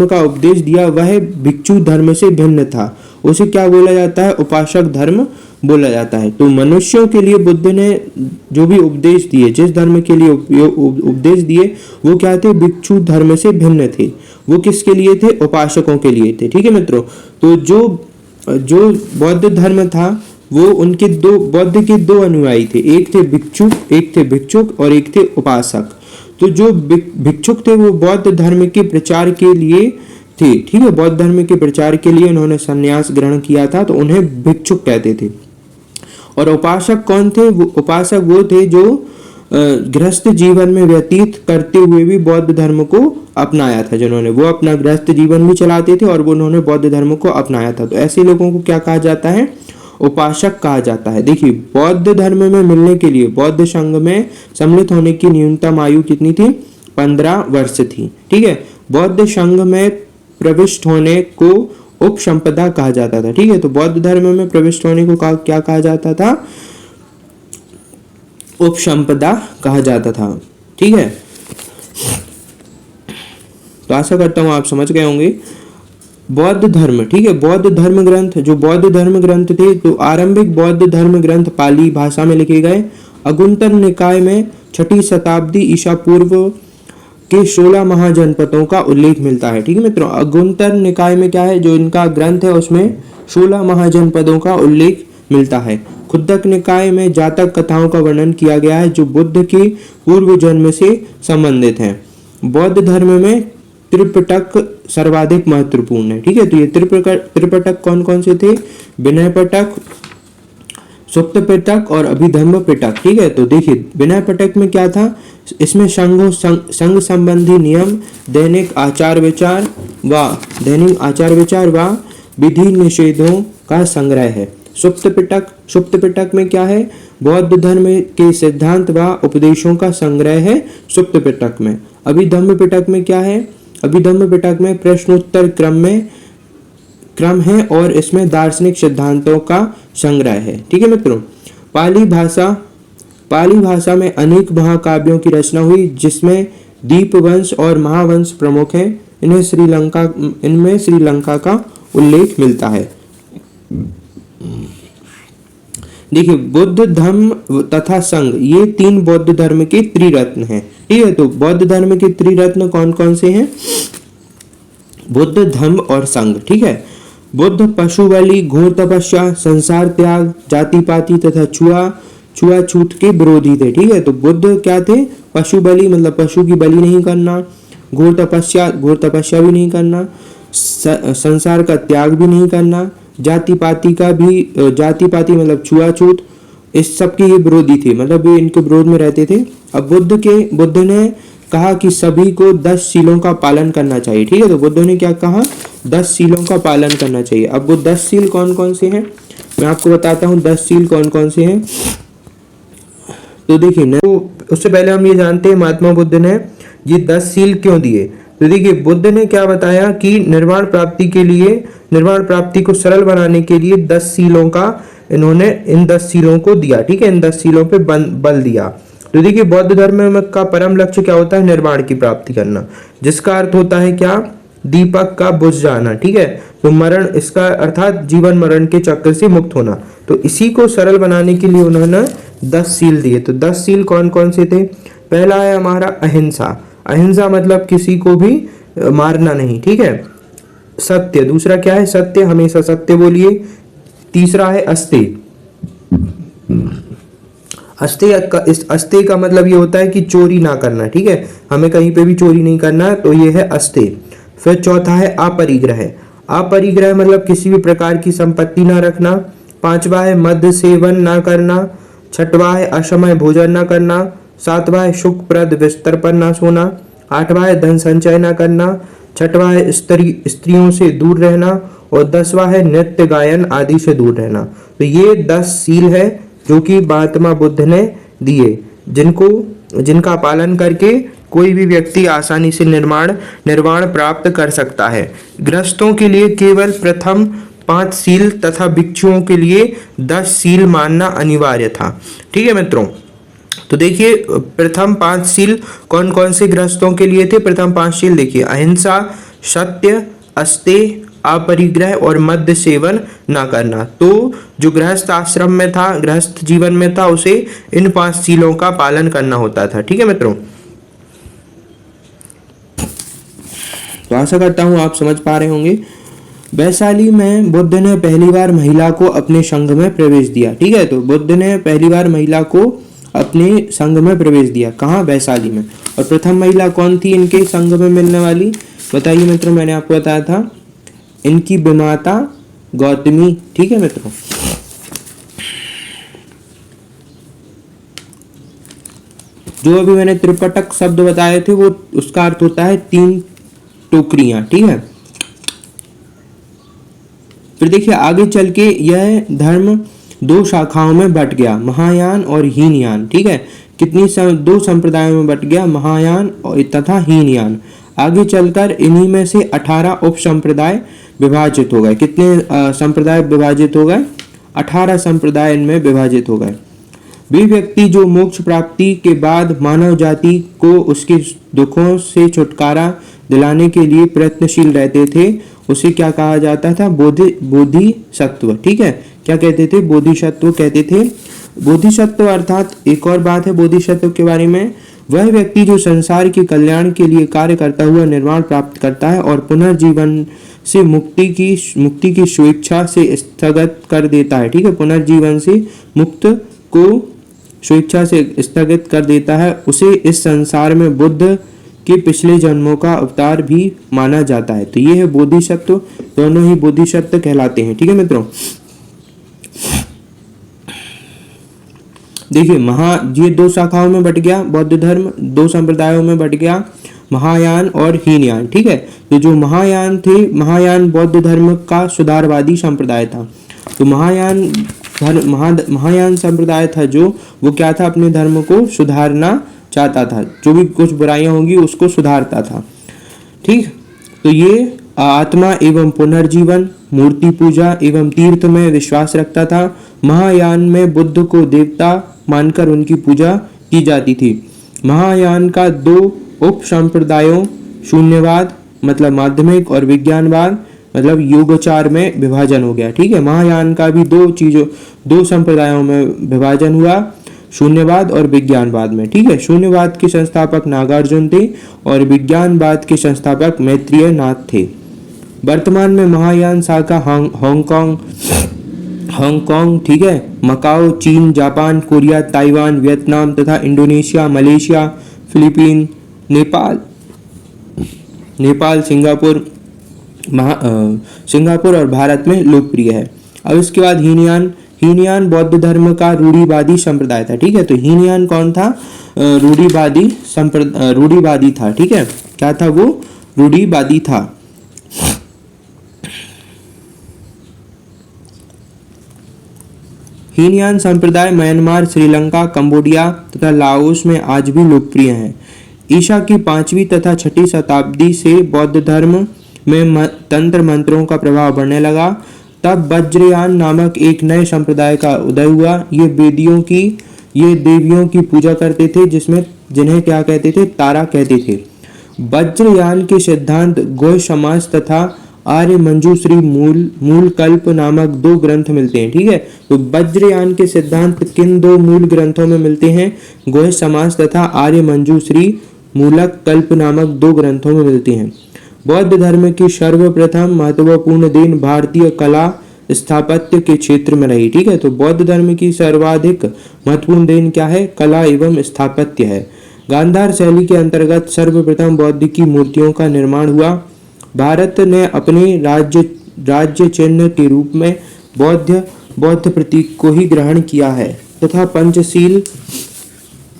का उपदेश दिया वह भिक्षु धर्म से भिन्न था, उसे क्या बोला जाता है, उपासक धर्म बोला जाता है। तो मनुष्यों के लिए बुद्ध ने जो भी उपदेश दिए, जिस धर्म के लिए उपदेश दिए वो क्या थे, भिक्षु धर्म से भिन्न थे। वो किसके लिए थे, उपासकों के लिए थे, ठीक है मित्रों। तो जो बौद्ध धर्म था वो उनके बौद्ध के दो अनुयायी थे, एक थे भिक्षुक और एक थे उपासक। तो जो भिक्षुक थे वो बौद्ध धर्म के प्रचार के लिए थे, ठीक है। बौद्ध धर्म के प्रचार के लिए उन्होंने संन्यास ग्रहण किया था, तो उन्हें भिक्षुक कहते थे। और उपासक कौन थे, उपासक वो थे जो गृहस्थ जीवन में व्यतीत करते हुए भी बौद्ध धर्म को अपनाया था, जिन्होंने वो अपना गृहस्थ जीवन भी चलाते थे और वो उन्होंने बौद्ध धर्म को अपनाया था। तो ऐसे लोगों को क्या कहा जाता है, उपासक कहा जाता है। देखिए बौद्ध धर्म में मिलने के लिए बौद्ध संघ में सम्मिलित होने की न्यूनतम आयु कितनी थी, 15 वर्ष थी, ठीक है। बौद्ध संघ में प्रविष्ट होने को उपसंपदा कहा जाता था, ठीक है। तो बौद्ध धर्म में प्रविष्ट होने को क्या कहा जाता था, उपसंपदा कहा जाता था, ठीक है। तो आशा करता हूं आप समझ गए होंगे। बौद्ध धर्म, ठीक है। बौद्ध धर्म ग्रंथ, जो बौद्ध धर्म ग्रंथ थे, तो आरंभिक बौद्ध धर्म ग्रंथ पाली भाषा में लिखे गए। अगुंतर निकाय में 6ठी शताब्दी ईसा पूर्व के 16 महाजनपदों का उल्लेख मिलता है, ठीक है मित्रों। अगुंतर निकाय में क्या है, जो इनका ग्रंथ है उसमें 16 महाजनपदों का उल्लेख मिलता है। खुद्दक निकाय में जातक कथाओं का वर्णन किया गया है जो बुद्ध के पूर्व जन्म से संबंधित हैं। बौद्ध धर्म में त्रिपिटक सर्वाधिक महत्वपूर्ण है, ठीक है। तो ये त्रिपिटक कौन कौन से थे, विनय पिटक, सुप्त पिटक और अभिधम्म पिटक, ठीक है। तो देखिए विनय पिटक में क्या था, इसमें संघ संबंधी नियम, दैनिक आचार विचार व विधि निषेधों का संग्रह है। सुप्त पिटक में क्या है, बौद्ध धर्म के सिद्धांत व उपदेशों का संग्रह है सुप्त पिटक में। अभिधम्म पिटक में क्या है, अभिधम्म पिटक में प्रश्नोत्तर क्रम है और इसमें दार्शनिक सिद्धांतों का संग्रह है, ठीक है मित्रों। पाली भाषा में अनेक महाकाव्यों की रचना हुई जिसमें दीपवंश और महावंश प्रमुख हैं। इनमें श्रीलंका का उल्लेख मिलता है। देखिए बुद्ध धम्म तथा संघ ये 3 बौद्ध धर्म के त्रिरत्न हैं, ठीक है। तो बौद्ध धर्म के त्रिरत्न कौन कौन से हैं, बुद्ध धम्म और संघ, ठीक है। बुद्ध पशु बलि, घोर तपस्या, संसार त्याग, जाति पाति तथा छुआछूत के विरोधी थे, ठीक है। तो बुद्ध क्या थे, पशु बलि मतलब पशु की बलि नहीं करना, घोर तपस्या भी नहीं करना, संसार का त्याग भी नहीं करना, जाति पाति मतलब छुआछूत, इस सब के ये विरोधी थे, मतलब ये इनके विरोध में रहते थे। अब बुद्ध ने कहा कि सभी को 10 सीलों का पालन करना चाहिए, ठीक है। तो बुद्ध ने क्या कहा, 10 सीलों का पालन करना चाहिए। अब वो 10 सील कौन कौन से हैं, मैं आपको बताता हूँ 10 सील कौन कौन से हैं। तो देखिए उससे पहले हम ये जानते हैं महात्मा बुद्ध ने ये 10 सील क्यों दिए। तो देखिए बुद्ध ने क्या बताया कि निर्वाण प्राप्ति को सरल बनाने के लिए 10 सीलों का इन्होंने इन 10 सीलों को दिया, ठीक है। इन 10 सीलों पे बल दिया। तो देखिए बौद्ध धर्म का परम लक्ष्य क्या होता है, निर्वाण की प्राप्ति करना, जिसका अर्थ होता है क्या, दीपक का बुझ जाना, ठीक है। तो मरण, इसका अर्थात जीवन मरण के चक्र से मुक्त होना। तो इसी को सरल बनाने के लिए उन्होंने 10 सील दिए। तो 10 सील कौन कौन से थे, पहला है हमारा अहिंसा मतलब किसी को भी मारना नहीं, ठीक है। सत्य, दूसरा क्या है, सत्य, हमेशा सत्य बोलिए। तीसरा है अस्तेय। अस्तेय का मतलब ये होता है कि चोरी ना करना, ठीक है। हमें कहीं पे भी चोरी नहीं करना, तो ये है अस्तेय। फिर चौथा है अपरिग्रह मतलब किसी भी प्रकार की संपत्ति ना रखना। पांचवा है मद्य सेवन ना करना। छठवा है असमय भोजन ना करना। सातवां है सुखप्रद बिस्तर पर ना सोना। आठवां है धन संचय न करना, छठवां है स्त्रियों से दूर रहना, और 10वां है नृत्य गायन आदि से दूर रहना। तो ये 10 सील है जो कि महात्मा बुद्ध ने दिए, जिनका पालन करके कोई भी व्यक्ति आसानी से निर्वाण प्राप्त कर सकता है। गृहस्थों के लिए केवल प्रथम 5 सील तथा भिक्षुओं के लिए 10 सील मानना अनिवार्य था। ठीक है मित्रों, तो देखिए प्रथम 5 सील कौन कौन से गृहस्थों के लिए थे। प्रथम 5 सील देखिए, अहिंसा, सत्य, अस्तेय, अपरिग्रह और मद्य सेवन न करना। तो जो गृहस्थ आश्रम में था, गृहस्थ जीवन में था, उसे इन 5 सीलों का पालन करना होता था। ठीक है मित्रों, तो आशा करता हूं आप समझ पा रहे होंगे। वैशाली में बुद्ध ने पहली बार महिला को अपने संघ में प्रवेश दिया। ठीक है, तो बुद्ध ने पहली बार महिला को अपने संघ में प्रवेश दिया। कहाँ? वैशाली में। और प्रथम महिला कौन थी इनके संघ में मिलने वाली? बताइए मित्रों, मैंने आपको बताया था इनकी विमाता गौतमी। ठीक है मित्रों, जो अभी मैंने त्रिपटक शब्द बताए थे वो उसका अर्थ होता है 3 टोकरियां। ठीक है, फिर देखिए आगे चल के यह धर्म 2 शाखाओं में बट गया, महायान और हीनयान। ठीक है, कितनी 2 संप्रदायों में बट गया, महायान और तथा हीनयान। आगे चलकर इन्हीं में से 18 उप संप्रदाय विभाजित हो गए। कितने संप्रदाय विभाजित हो गए? 18 संप्रदाय इनमें विभाजित हो गए। वे व्यक्ति जो मोक्ष प्राप्ति के बाद मानव जाति को उसके दुखों से छुटकारा दिलाने के लिए प्रयत्नशील रहते थे, उसे क्या कहा जाता था? बोधिसत्व। ठीक है, क्या कहते थे? बोधिसत्व कहते थे। बोधिसत्व अर्थात एक और बात है बोधिसत्व के बारे में, वह व्यक्ति जो संसार के कल्याण के लिए कार्य करता हुआ निर्वाण प्राप्त करता है और पुनर्जीवन से मुक्ति की स्वेच्छा से स्थगित कर देता है। ठीक है, पुनर्जीवन से मुक्त को स्वेच्छा से स्थगित कर देता है, उसे इस संसार में बुद्ध के पिछले जन्मों का अवतार भी माना जाता है। तो ये है बोधिसत्व, दोनों ही बोधिसत्व कहलाते हैं। ठीक है मित्रों, देखिए ये 2 शाखाओं में बट गया बौद्ध धर्म, 2 संप्रदायों में बट गया, महायान और हीनयान। ठीक है, तो जो महायान थे, महायान बौद्ध धर्म का सुधारवादी संप्रदाय था। तो महायान संप्रदाय था जो वो क्या था? अपने धर्म को सुधारना चाहता था, जो भी कुछ बुराइयां होंगी उसको सुधारता था। ठीक, तो ये आत्मा एवं पुनर्जीवन, मूर्ति पूजा एवं तीर्थ में विश्वास रखता था। महायान में बुद्ध को देवता मानकर उनकी पूजा की जाती थी। महायान का 2 उप संप्रदायों शून्यवाद मतलब माध्यमिक और विज्ञानवाद मतलब योगाचार में विभाजन हो गया। ठीक है, महायान का भी 2 संप्रदायों में विभाजन हुआ, शून्यवाद और विज्ञानवाद में। ठीक है, शून्यवाद के संस्थापक नागार्जुन थे और विज्ञानवाद के संस्थापक मैत्रेय नाथ थे। वर्तमान में महायान शाखा हांगकांग, ठीक है, मकाओ, चीन, जापान, कोरिया, ताइवान, वियतनाम तथा Indonesia, Malaysia, Philippine, Nepal, Singapore और भारत में लोकप्रिय है। अब इसके बाद हीनयान बौद्ध धर्म का रूढ़िवादी संप्रदाय था। ठीक है, तो हीनयान कौन था? रूढ़िवादी था। ठीक है, क्या था वो? रूढ़िवादी था। हीनयान संप्रदाय म्यांमार, श्रीलंका, कंबोडिया तथा लाओस में आज भी लोकप्रिय है। ईसा की 5वीं तथा 6ठी शताब्दी से बौद्ध धर्म में तंत्र मंत्रों का प्रभाव बढ़ने लगा। तब वज्रयान नामक एक नए संप्रदाय का उदय हुआ। ये देवियों की पूजा करते थे, जिन्हें क्या कहते थे? तारा कहते थे। वज्रयान के सिद्धांत गोय समाज तथा आर्य मंजूश्री मूल कल्प नामक 2 ग्रंथ मिलते हैं। ठीक है, तो वज्रयान के सिद्धांत किन 2 मूल ग्रंथों में मिलते हैं? गोय समाज तथा आर्य मंजूश्री मूलक कल्प नामक 2 ग्रंथों में मिलते हैं। बौद्ध धर्म की सर्वप्रथम महत्वपूर्ण देन भारतीय कला स्थापत्य के क्षेत्र में रही। ठीक है, तो बौद्ध धर्म की सर्वाधिक महत्वपूर्ण देन क्या है? कला एवं स्थापत्य है। गांधार शैली के अंतर्गत सर्वप्रथम बौद्ध की मूर्तियों का निर्माण हुआ। भारत ने अपने राज्य चिन्ह के रूप में बौद्ध प्रतीक को ही ग्रहण किया है तथा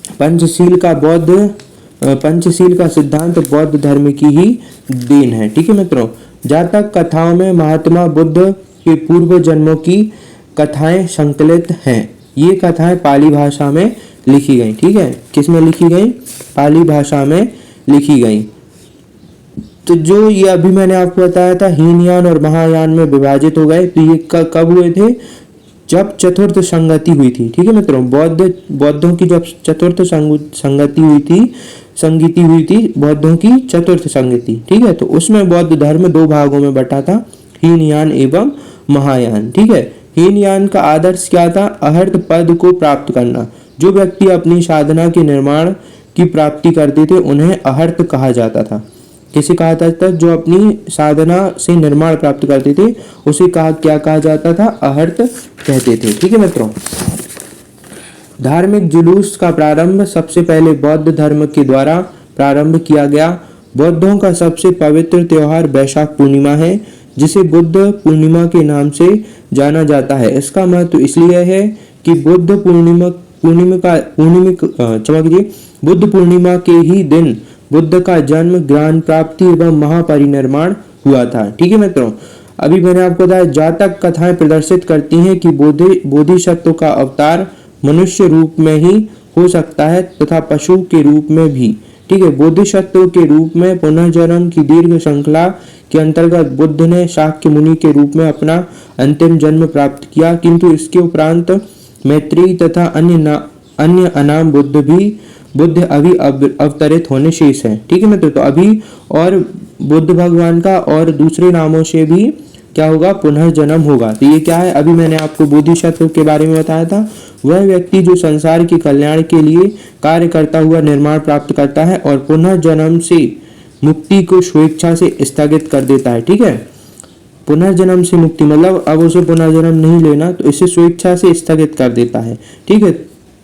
पंचशील का बौद्ध पंचशील का सिद्धांत बौद्ध धर्म की ही देन है। ठीक है मित्रों, जातक कथाओं में महात्मा बुद्ध के पूर्व जन्मों की कथाएं संकलित हैं। ये कथाएं पाली भाषा में लिखी गई। ठीक है, किस में लिखी गई? पाली भाषा में लिखी गई। तो जो ये अभी मैंने आपको बताया था हीनयान और महायान में विभाजित हो गए, तो ये कब हुए थे? जब चतुर्थ संगति हुई थी। ठीक है मित्रों, बौद्धों की जब चतुर्थ संगति हुई थी बौद्धों की चतुर्थ संगति। ठीक है, तो उसमें बौद्ध धर्म दो भागों में बटा था, हीनयान एवं महायान। ठीक है, हीनयान का आदर्श क्या था? अहर्त पद को प्राप्त करना। जो व्यक्ति अपनी साधना के निर्माण की प्राप्ति करते थे उन्हें अहर्त कहा जाता था। किसे कहा जाता था? जो अपनी साधना से निर्माण प्राप्त करते थे उसे क्या कहा जाता था? अहर्त कहते थे। ठीक है मित्रों, धार्मिक जुलूस का प्रारंभ सबसे पहले बौद्ध धर्म के द्वारा प्रारंभ किया गया। बौद्धों का सबसे पवित्र त्योहार वैशाख पूर्णिमा है, जिसे बुद्ध पूर्णिमा के नाम से जाना जाता है। इसका महत्व इसलिए है कि बुद्ध पूर्णिमा के ही दिन बुद्ध का जन्म, ज्ञान प्राप्ति एवं महापरिनिर्वाण हुआ था। ठीक है मित्रों, अभी मैंने आपको बताया जातक कथाएं प्रदर्शित करती हैं कि बोधिसत्व का अवतार मनुष्य रूप में ही हो सकता है तथा पशु के रूप में भी। ठीक है, बोधिसत्व के रूप में पुनर्जन्म की दीर्घ श्रृंखला के अंतर्गत बुद्ध ने शाक्य मुनि के रूप में अपना अंतिम जन्म प्राप्त किया, किंतु इसके उपरांत मैत्रेयी तथा अन्य अनाम बुद्ध अभी अवतरित होने शेष है। ठीक है मित्रों, तो अभी और बुद्ध भगवान का और दूसरे नामों से भी क्या होगा? पुनर्जन्म होगा। तो ये क्या है? अभी मैंने आपको बोधिसत्व के बारे में बताया था। वह व्यक्ति जो संसार के कल्याण के लिए कार्य करता हुआ निर्माण प्राप्त करता है और पुनर्जन्म से मुक्ति को स्वेच्छा से स्थगित कर देता है। ठीक है, पुनर्जन्म से मुक्ति मतलब अब उसे पुनर्जन्म नहीं लेना, तो इसे स्वेच्छा से स्थगित कर देता है। ठीक है,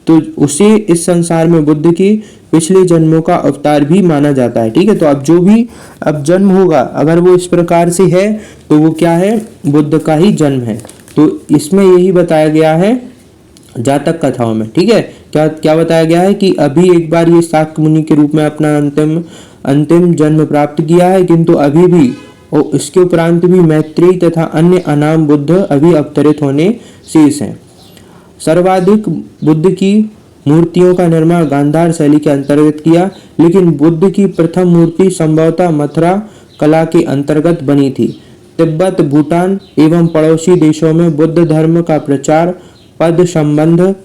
तो उसे इस संसार में बुद्ध की पिछले जन्मों का अवतार भी माना जाता है। ठीक है, तो अब जो भी अब जन्म होगा अगर वो इस प्रकार से है तो वो क्या है? बुद्ध का ही जन्म है। तो इसमें यही बताया गया है जातक कथाओं में। ठीक है, क्या बताया गया है कि अभी एक बार ये शाक्य मुनि के रूप में अपना अंतिम जन्म प्राप्त किया है, किंतु अभी भी और इसके उपरांत भी मैत्रेयी तथा अन्य अनाम बुद्ध अभी अवतरित होने शेष हैं। सर्वाधिक बुद्ध की मूर्तियों का निर्माण गांधार शैली के अंतर्गत किया, लेकिन बुद्ध की प्रथम मूर्ति संभवतः मथुरा कला के अंतर्गत बनी थी। तिब्बत, भूटान एवं पड़ोसी देशों में बुद्ध धर्म का प्रचार पद संबंध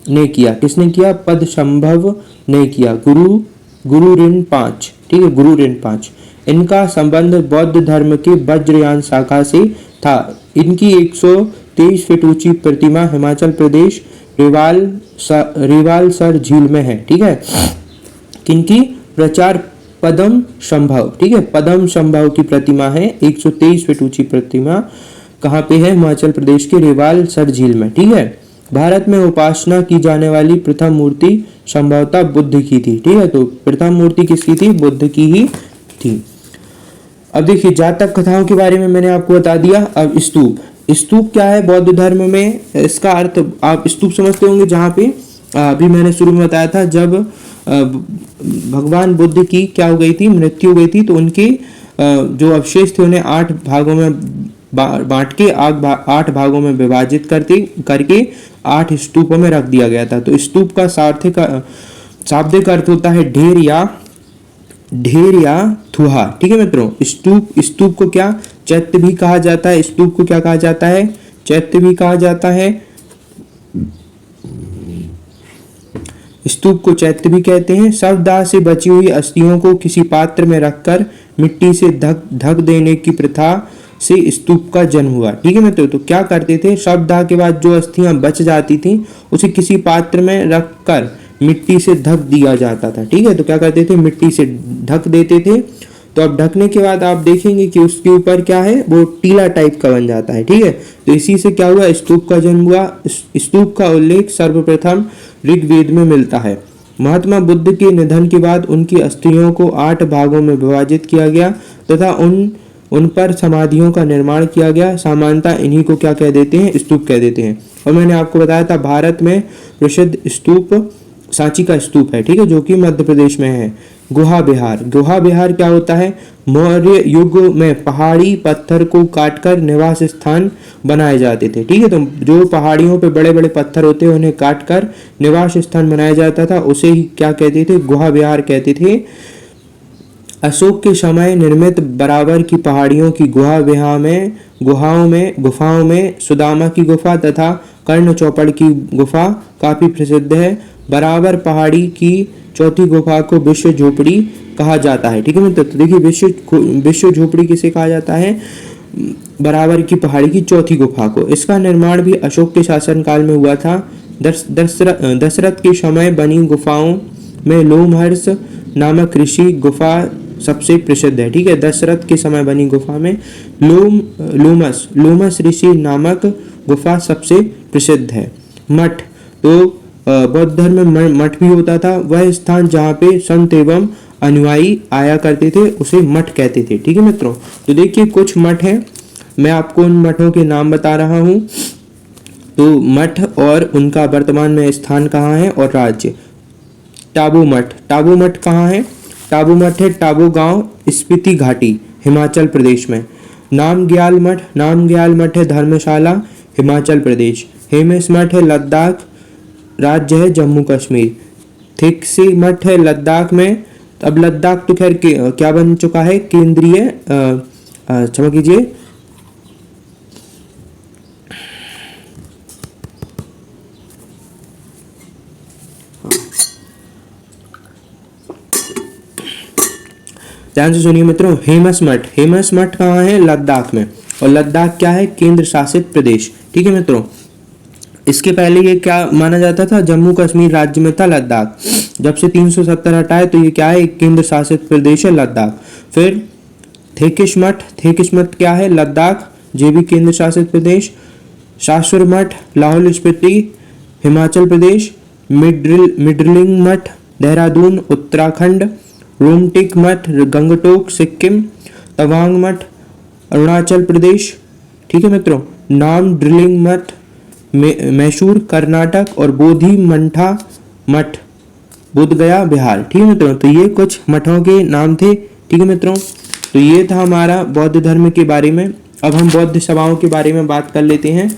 ने किया। किसने किया? पद संभव ने किया। गुरु ऋण 5। ठीक है, गुरु ऋण 5। इनका संबंध बौद्ध धर्म के वज्रयान शाखा से था। इनकी 123 फीट ऊंची प्रतिमा हिमाचल प्रदेश रिवालसर झील में है। ठीक है, किनकी? प्रचार पदम संभव। ठीक है, पदम संभव की प्रतिमा है, 123 फीट ऊंची प्रतिमा। कहाँ पे है? हिमाचल प्रदेश के रिवालसर झील में। ठीक है, भारत में उपासना की जाने वाली प्रथम मूर्ति संभवतः बुद्ध की थी। ठीक है, तो प्रथम मूर्ति किसकी थी? बुद्ध की ही थी। अब देखिए जातक कथाओं के बारे में मैंने आपको बता दिया। अब स्तूप क्या है बौद्ध धर्म में? इसका अर्थ आप स्तूप समझते होंगे, जहाँ पे अभी मैंने शुरू में बताया था जब भगवान बुद्ध की क्या हो गई थी? मृत्यु हो गई थी, तो उनके जो अवशेष थे उन्हें 8 भागों में बांट के 8 भागों में विभाजित करके 8 स्तूपों में रख दिया गया था। तो स्तूप का शाब्दिक अर्थ होता है ढेर या थुहा। ठीक है मित्रों, स्तूप को क्या? चैत्य भी कहा जाता है। स्तूप को क्या कहा जाता है? चैत्य भी कहा जाता है। स्तूप को चैत्य भी कहते हैं। शवदाह से बची हुई अस्थियों को किसी पात्र में रखकर मिट्टी से ढक देने की प्रथा से स्तूप का जन्म हुआ। ठीक है मित्रों, तो क्या करते थे? शवदाह के बाद जो अस्थियां बच जाती थी उसे किसी पात्र में रखकर मिट्टी से ढक दिया जाता था। ठीक है, तो क्या करते थे? मिट्टी से ढक देते थे। तो अब ढकने के बाद आप देखेंगे कि उसके ऊपर क्या है? वो टीला टाइप का बन जाता है। ठीक है, तो इसी से क्या हुआ? स्तूप का जन्म हुआ। स्तूप का उल्लेख सर्वप्रथम ऋग्वेद में मिलता है। महात्मा बुद्ध के निधन के बाद उनकी अस्थियों को 8 भागों में विभाजित किया गया तथा उन पर समाधियों का निर्माण किया गया। सामान्यतः इन्हीं को क्या कह देते हैं? स्तूप कह देते हैं। और मैंने आपको बताया था भारत में प्रसिद्ध स्तूप सांची का स्तूप है। ठीक है, जो कि मध्य प्रदेश में है। गुहा विहार। गुहा विहार क्या होता है? मौर्य युग में पहाड़ी पत्थर को काटकर निवास स्थान बनाए जाते थे। ठीक है, तो जो पहाड़ियों पे बड़े बड़े पत्थर होते हैं उन्हें काटकर निवास स्थान बनाया जाता था, उसे ही क्या कहते थे? गुहा विहार कहते थे। अशोक के समय निर्मित बराबर की पहाड़ियों की गुफाओं में सुदामा की गुफा तथा कर्ण चौपड़ की गुफा काफी प्रसिद्ध है। बराबर पहाड़ी की चौथी गुफा को विश्व झोपड़ी कहा जाता है। ठीक है मित्रों, तो देखिए विश्व झोपड़ी किसे कहा जाता है? बराबर की पहाड़ी की चौथी गुफा को। इसका निर्माण भी अशोक के शासनकाल में हुआ था। दशरथ के समय बनी गुफाओं में लोमहर्ष नामक ऋषि गुफा सबसे प्रसिद्ध है। ठीक है, दशरथ के समय बनी गुफा में लोमस ऋषि नामक गुफा सबसे प्रसिद्ध है। मठ, तो बौद्ध धर्म में मठ भी होता था। वह स्थान जहाँ पे संत एवं अनुयायी आया करते थे उसे मठ कहते थे। ठीक है मित्रों, तो देखिए कुछ मठ हैं, मैं आपको उन मठों के नाम बता रहा हूँ। तो मठ और उनका वर्तमान में स्थान कहाँ है और राज्य। टाबू मठ। टाबू मठ कहाँ है? टाबू मठ है टाबू गांव, स्पीति घाटी, हिमाचल प्रदेश में। नामग्याल मठ है धर्मशाला, हिमाचल प्रदेश। हेमिस मठ है लद्दाख, राज्य है जम्मू कश्मीर। थिक्सी मठ है लद्दाख में। अब लद्दाख तो खैर क्या बन चुका है? केंद्रीय क्षमा कीजिए, ध्यान से सुनिए मित्रों। हेमस मठ कहाँ है? लद्दाख में। और लद्दाख क्या है? केंद्र शासित प्रदेश। ठीक है मित्रों, इसके पहले ये क्या माना जाता था? जम्मू कश्मीर राज्य में था लद्दाख। जब से 370 हटाए तो ये क्या है? एक केंद्र शासित प्रदेश है लद्दाख। फिर थेकिस मठ क्या है? लद्दाख, ये भी केंद्र शासित प्रदेश। सासुर मठ लाहौल स्पीति, हिमाचल प्रदेश। मिड्रलिंग मठ देहरादून, उत्तराखंड। रोमटिक मठ गंगटोक, सिक्किम। तवांग मठ अरुणाचल प्रदेश। ठीक है मित्रों, नाम ड्रिलिंग मठ मैसूर, कर्नाटक। और बोधि मंठा मठ बोधगया, बिहार। ठीक है मित्रों, तो ये कुछ मठों के नाम थे। ठीक है मित्रों, तो ये था हमारा बौद्ध धर्म के बारे में। अब हम बौद्ध सभाओं के बारे में बात कर लेते हैं,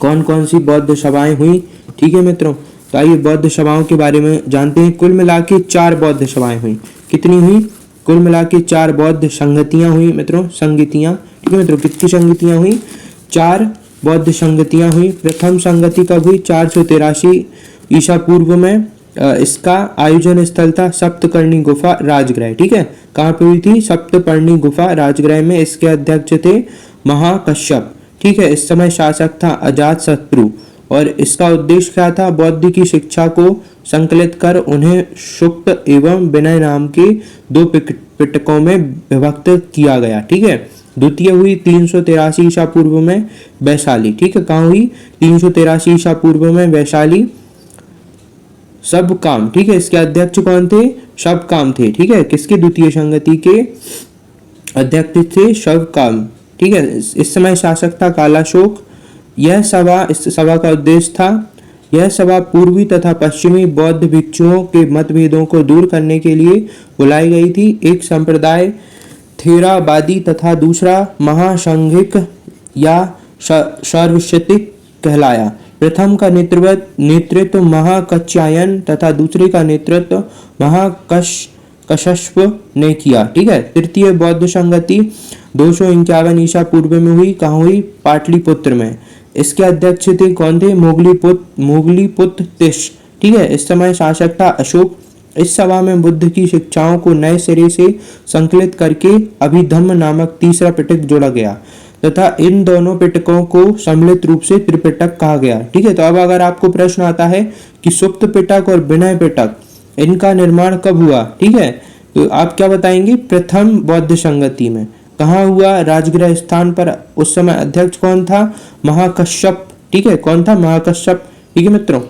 कौन कौन सी बौद्ध सभाएं हुई। ठीक है मित्रों, तो आइए बौद्ध सभाओं के बारे में जानते हैं। कुल मिला के 4 बौद्ध सभाएं हुई। कितनी हुई? कुल मिला के 4 बौद्ध संगतियां हुई मित्रों, संगतियां। ठीक है मित्रों, कितनी संगतियां हुई? 4 बौद्ध संगतियां हुई। प्रथम संगति कब हुई? 483 ईसा पूर्व में। इसका आयोजन स्थल था सप्तपर्णी गुफा राजगृह। ठीक है, कहाँ पे हुई थी? सप्तपर्णी गुफा राजगृह में। इसके अध्यक्ष थे महाकश्यप। ठीक है, इस समय शासक था अजातशत्रु। और इसका उद्देश्य क्या था? बौद्ध की शिक्षा को संकलित कर उन्हें सुक्त एवं विनय नाम के 2 पिटकों में विभक्त किया गया। ठीक है, द्वितीय हुई 383 ईसा पूर्व में वैशाली। ठीक है, कहाँ हुई? 383 ईसा पूर्व में वैशाली। सब काम। ठीक है, इसके अध्यक्ष कौन थे? सब काम थे। ठीक है, किसके? द्वितीय संगति के अध्यक्ष थे सब काम। ठीक है, इस समय शासक था कालाशोक। इस सभा का उद्देश्य था, यह सभा पूर्वी तथा पश्चिमी बौद्ध भिक्षुओं के मतभेदों को दूर करने के लिए बुलाई गई थी। एक संप्रदाय थेरावादी तथा दूसरा महासंघिक या सार्वश्रतिक कहलाया। प्रथम का नेतृत्व महाकच्यायन तथा दूसरे का नेतृत्व महाकश्यप ने किया। ठीक है, तृतीय बौद्ध संगति 251 ईसा पूर्व में हुई। कहाँ हुई? पाटलिपुत्र में। इसके अध्यक्ष थे कौन थे? मोगलीपुत्र तिष। ठीक है, इस समय शासक था अशोक। इस सभा में बुद्ध की शिक्षाओं को नए सिरे से संकलित करके अभिधम्म नामक तीसरा पिटक जोड़ा गया तथा इन दोनों पिटकों को सम्मिलित रूप से त्रिपिटक कहा गया। ठीक है, तो अब अगर आपको प्रश्न आता है कि सुप्त पिटक और विनय पिटक इनका निर्माण कब हुआ? ठीक है, तो आप क्या बताएंगे? प्रथम बौद्ध संगति में। कहाँ हुआ? राजगृह स्थान पर। उस समय अध्यक्ष कौन था? महाकश्यप। ठीक है, कौन था? महाकश्यप। ठीक है मित्रों,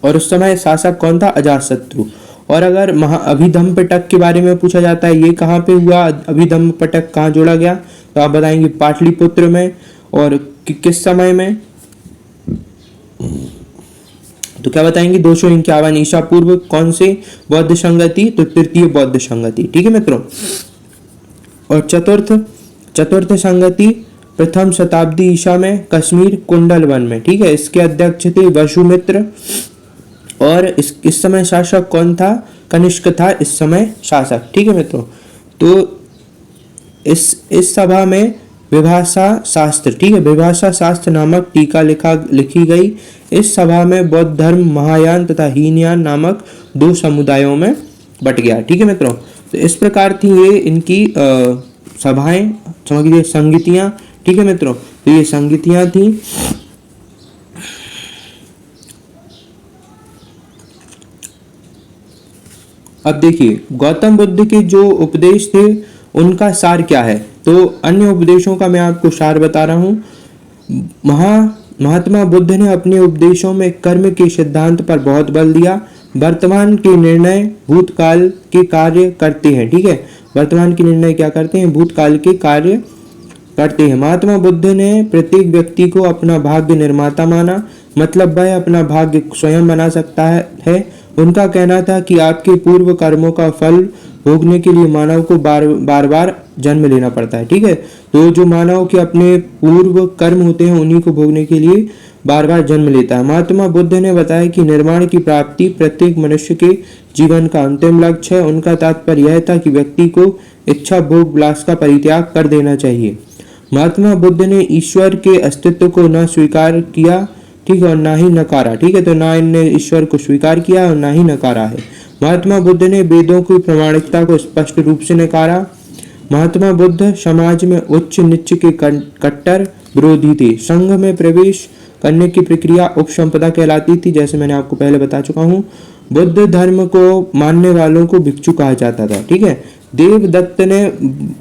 और उस समय शासक कौन था? अजातशत्रु। और अगर अभिधम्म पिटक के बारे में पूछा जाता है, ये कहाँ पे हुआ? अभिधम्म पिटक कहाँ जोड़ा गया? तो आप बताएंगे पाटलिपुत्र में। और किस समय में? तो क्या बताएंगे 251 ईसा पूर्व कौन से बौद्ध संगति, तो तृतीय बौद्ध संगति। ठीक है मित्रों। और चतुर्थ संगति प्रथम शताब्दी ईसा में कश्मीर कुंडल वन में। ठीक है, इसके अध्यक्ष थे वसुमित्र और इस समय शासक कौन था, कनिष्क था इस समय शासक। ठीक है मित्रों। तो इस सभा में विभाषा शास्त्र, ठीक है, विभाषा शास्त्र नामक टीका लिखी गई। इस सभा में बौद्ध धर्म महायान तथा हीनयान नामक दो समुदायों में बट गया। ठीक है मित्रों। तो इस प्रकार थी ये इनकी सभाएं, समझिए संगतियां। ठीक है मित्रों। तो ये संगतियां थी। अब देखिए गौतम बुद्ध के जो उपदेश थे उनका सार क्या है। तो अन्य उपदेशों का मैं आपको सार बता रहा हूँ। महात्मा बुद्ध ने अपने उपदेशों में कर्म के सिद्धांत पर बहुत बल दिया। वर्तमान के निर्णय भूतकाल के कार्य करते हैं। ठीक है, वर्तमान के निर्णय क्या करते हैं, भूतकाल के कार्य करते हैं। महात्मा बुद्ध ने प्रत्येक व्यक्ति को अपना भाग्य निर्माता माना, मतलब वह अपना भाग्य स्वयं बना सकता है। उनका कहना था कि आपके पूर्व कर्मों का फल भोगने के लिए मानव को बार बार जन्म लेना पड़ता है। ठीक है, तो जो मानव के अपने पूर्व कर्म होते हैं उन्हीं को भोगने के लिए बार बार जन्म लेता है। महात्मा बुद्ध ने बताया कि निर्माण की प्राप्ति प्रत्येक मनुष्य के जीवन का अंतिम लक्ष्य है। उनका तात्पर्य यह था कि व्यक्ति को इच्छा भोग विलास का परित्याग कर देना चाहिए। महात्मा बुद्ध ने ईश्वर के अस्तित्व को न स्वीकार किया, ठीक है, और ना ही नकारा। ठीक है, तो ना इनने ईश्वर को स्वीकार किया और ना ही नकारा है। महात्मा बुद्ध ने वेदों की प्रामाणिकता को स्पष्ट रूप से नकारा। महात्मा बुद्ध समाज में उच्च नीच के कट्टर विरोधी थे। संघ में प्रवेश करने की प्रक्रिया उपसंपदा कहलाती थी, जैसे मैंने आपको पहले बता चुका हूँ। बुद्ध धर्म को मानने वालों को भिक्षु कहा जाता था। ठीक है, देवदत्त ने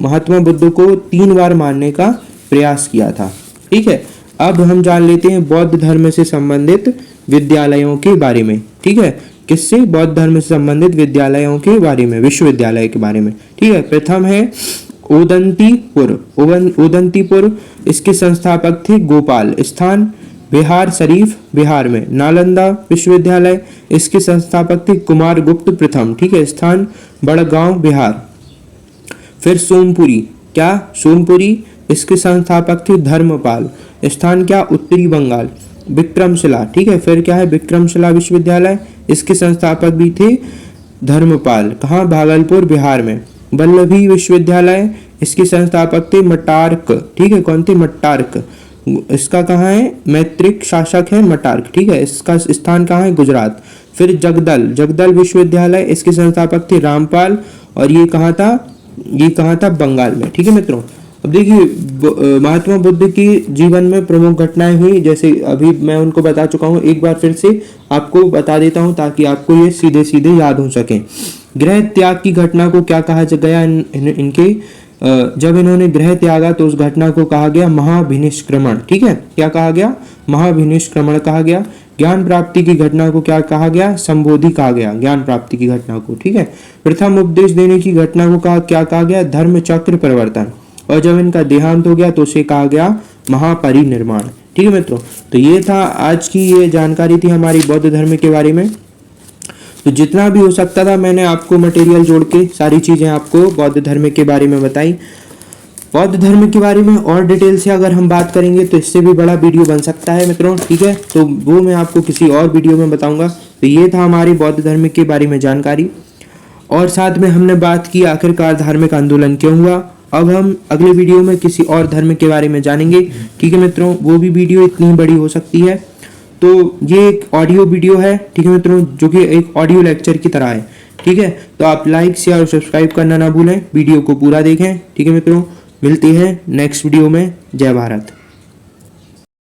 महात्मा बुद्ध को 3 बार मारने का प्रयास किया था। ठीक है, अब हम जान लेते हैं बौद्ध धर्म से संबंधित विद्यालयों के बारे में। ठीक है, किससे, बौद्ध धर्म से संबंधित विद्यालयों के बारे में, विश्वविद्यालय के बारे में। ठीक है, प्रथम है ओदंतीपुर। इसके संस्थापक थे गोपाल। स्थान बिहार शरीफ बिहार में। नालंदा विश्वविद्यालय, इसके संस्थापक थे कुमार गुप्त प्रथम। ठीक है, स्थान बड़गांव बिहार। फिर सोमपुरी, क्या सोमपुरी, इसके संस्थापक थे धर्मपाल। स्थान क्या, उत्तरी बंगाल। विक्रमशिला, ठीक है, फिर क्या है विक्रमशिला विश्वविद्यालय, इसके संस्थापक भी थे धर्मपाल। कहाँ, भागलपुर बिहार में। वल्लभी विश्वविद्यालय, इसके संस्थापक थे मटार्क। ठीक है, कौन थे, मटार्क। इसका कहाँ है, मैत्रिक शासक है मटार्क। ठीक है, इसका स्थान कहाँ है, गुजरात। फिर जगदल विश्वविद्यालय, इसके संस्थापक थे रामपाल और ये कहाँ था, बंगाल में। ठीक है मित्रों। अब देखिए महात्मा बुद्ध की जीवन में प्रमुख घटनाएं हुई, जैसे अभी मैं उनको बता चुका हूँ, एक बार फिर से आपको बता देता हूँ ताकि आपको ये सीधे सीधे याद हो सके। गृह त्याग की घटना को क्या कहा गया, इनके जब इन्होंने गृह त्यागा तो उस घटना को कहा गया महाभिनिष्क्रमण। ठीक है, क्या कहा गया, महाभिनिष्क्रमण कहा गया। ज्ञान प्राप्ति की घटना को क्या कहा गया, संबोधि कहा गया, ज्ञान प्राप्ति की घटना को। ठीक है, प्रथम उपदेश देने की घटना को क्या कहा गया, धर्म चक्र परिवर्तन। और जब इनका देहांत हो गया तो उसे कहा गया महापरिनिर्वाण। ठीक है मित्रों, तो ये था आज की ये जानकारी थी हमारी बौद्ध धर्म के बारे में। तो जितना भी हो सकता था मैंने आपको मटेरियल जोड़ के सारी चीज़ें आपको बौद्ध धर्म के बारे में बताई। बौद्ध धर्म के बारे में और डिटेल से अगर हम बात करेंगे तो इससे भी बड़ा वीडियो बन सकता है मित्रों। ठीक है, तो वो मैं आपको किसी और वीडियो में बताऊंगा। तो ये था हमारी बौद्ध धर्म के बारे में जानकारी, और साथ में हमने बात की आखिरकार धार्मिक आंदोलन क्यों हुआ। अब हम अगले वीडियो में किसी और धर्म के बारे में जानेंगे। ठीक है मित्रों, वो भी वीडियो इतनी बड़ी हो सकती है। तो ये एक ऑडियो वीडियो है, ठीक है मित्रों, जो कि एक ऑडियो लेक्चर की तरह है। ठीक है, तो आप लाइक शेयर और सब्सक्राइब करना ना भूलें, वीडियो को पूरा देखें। ठीक है मित्रों, मिलते हैं नेक्स्ट वीडियो में। जय भारत।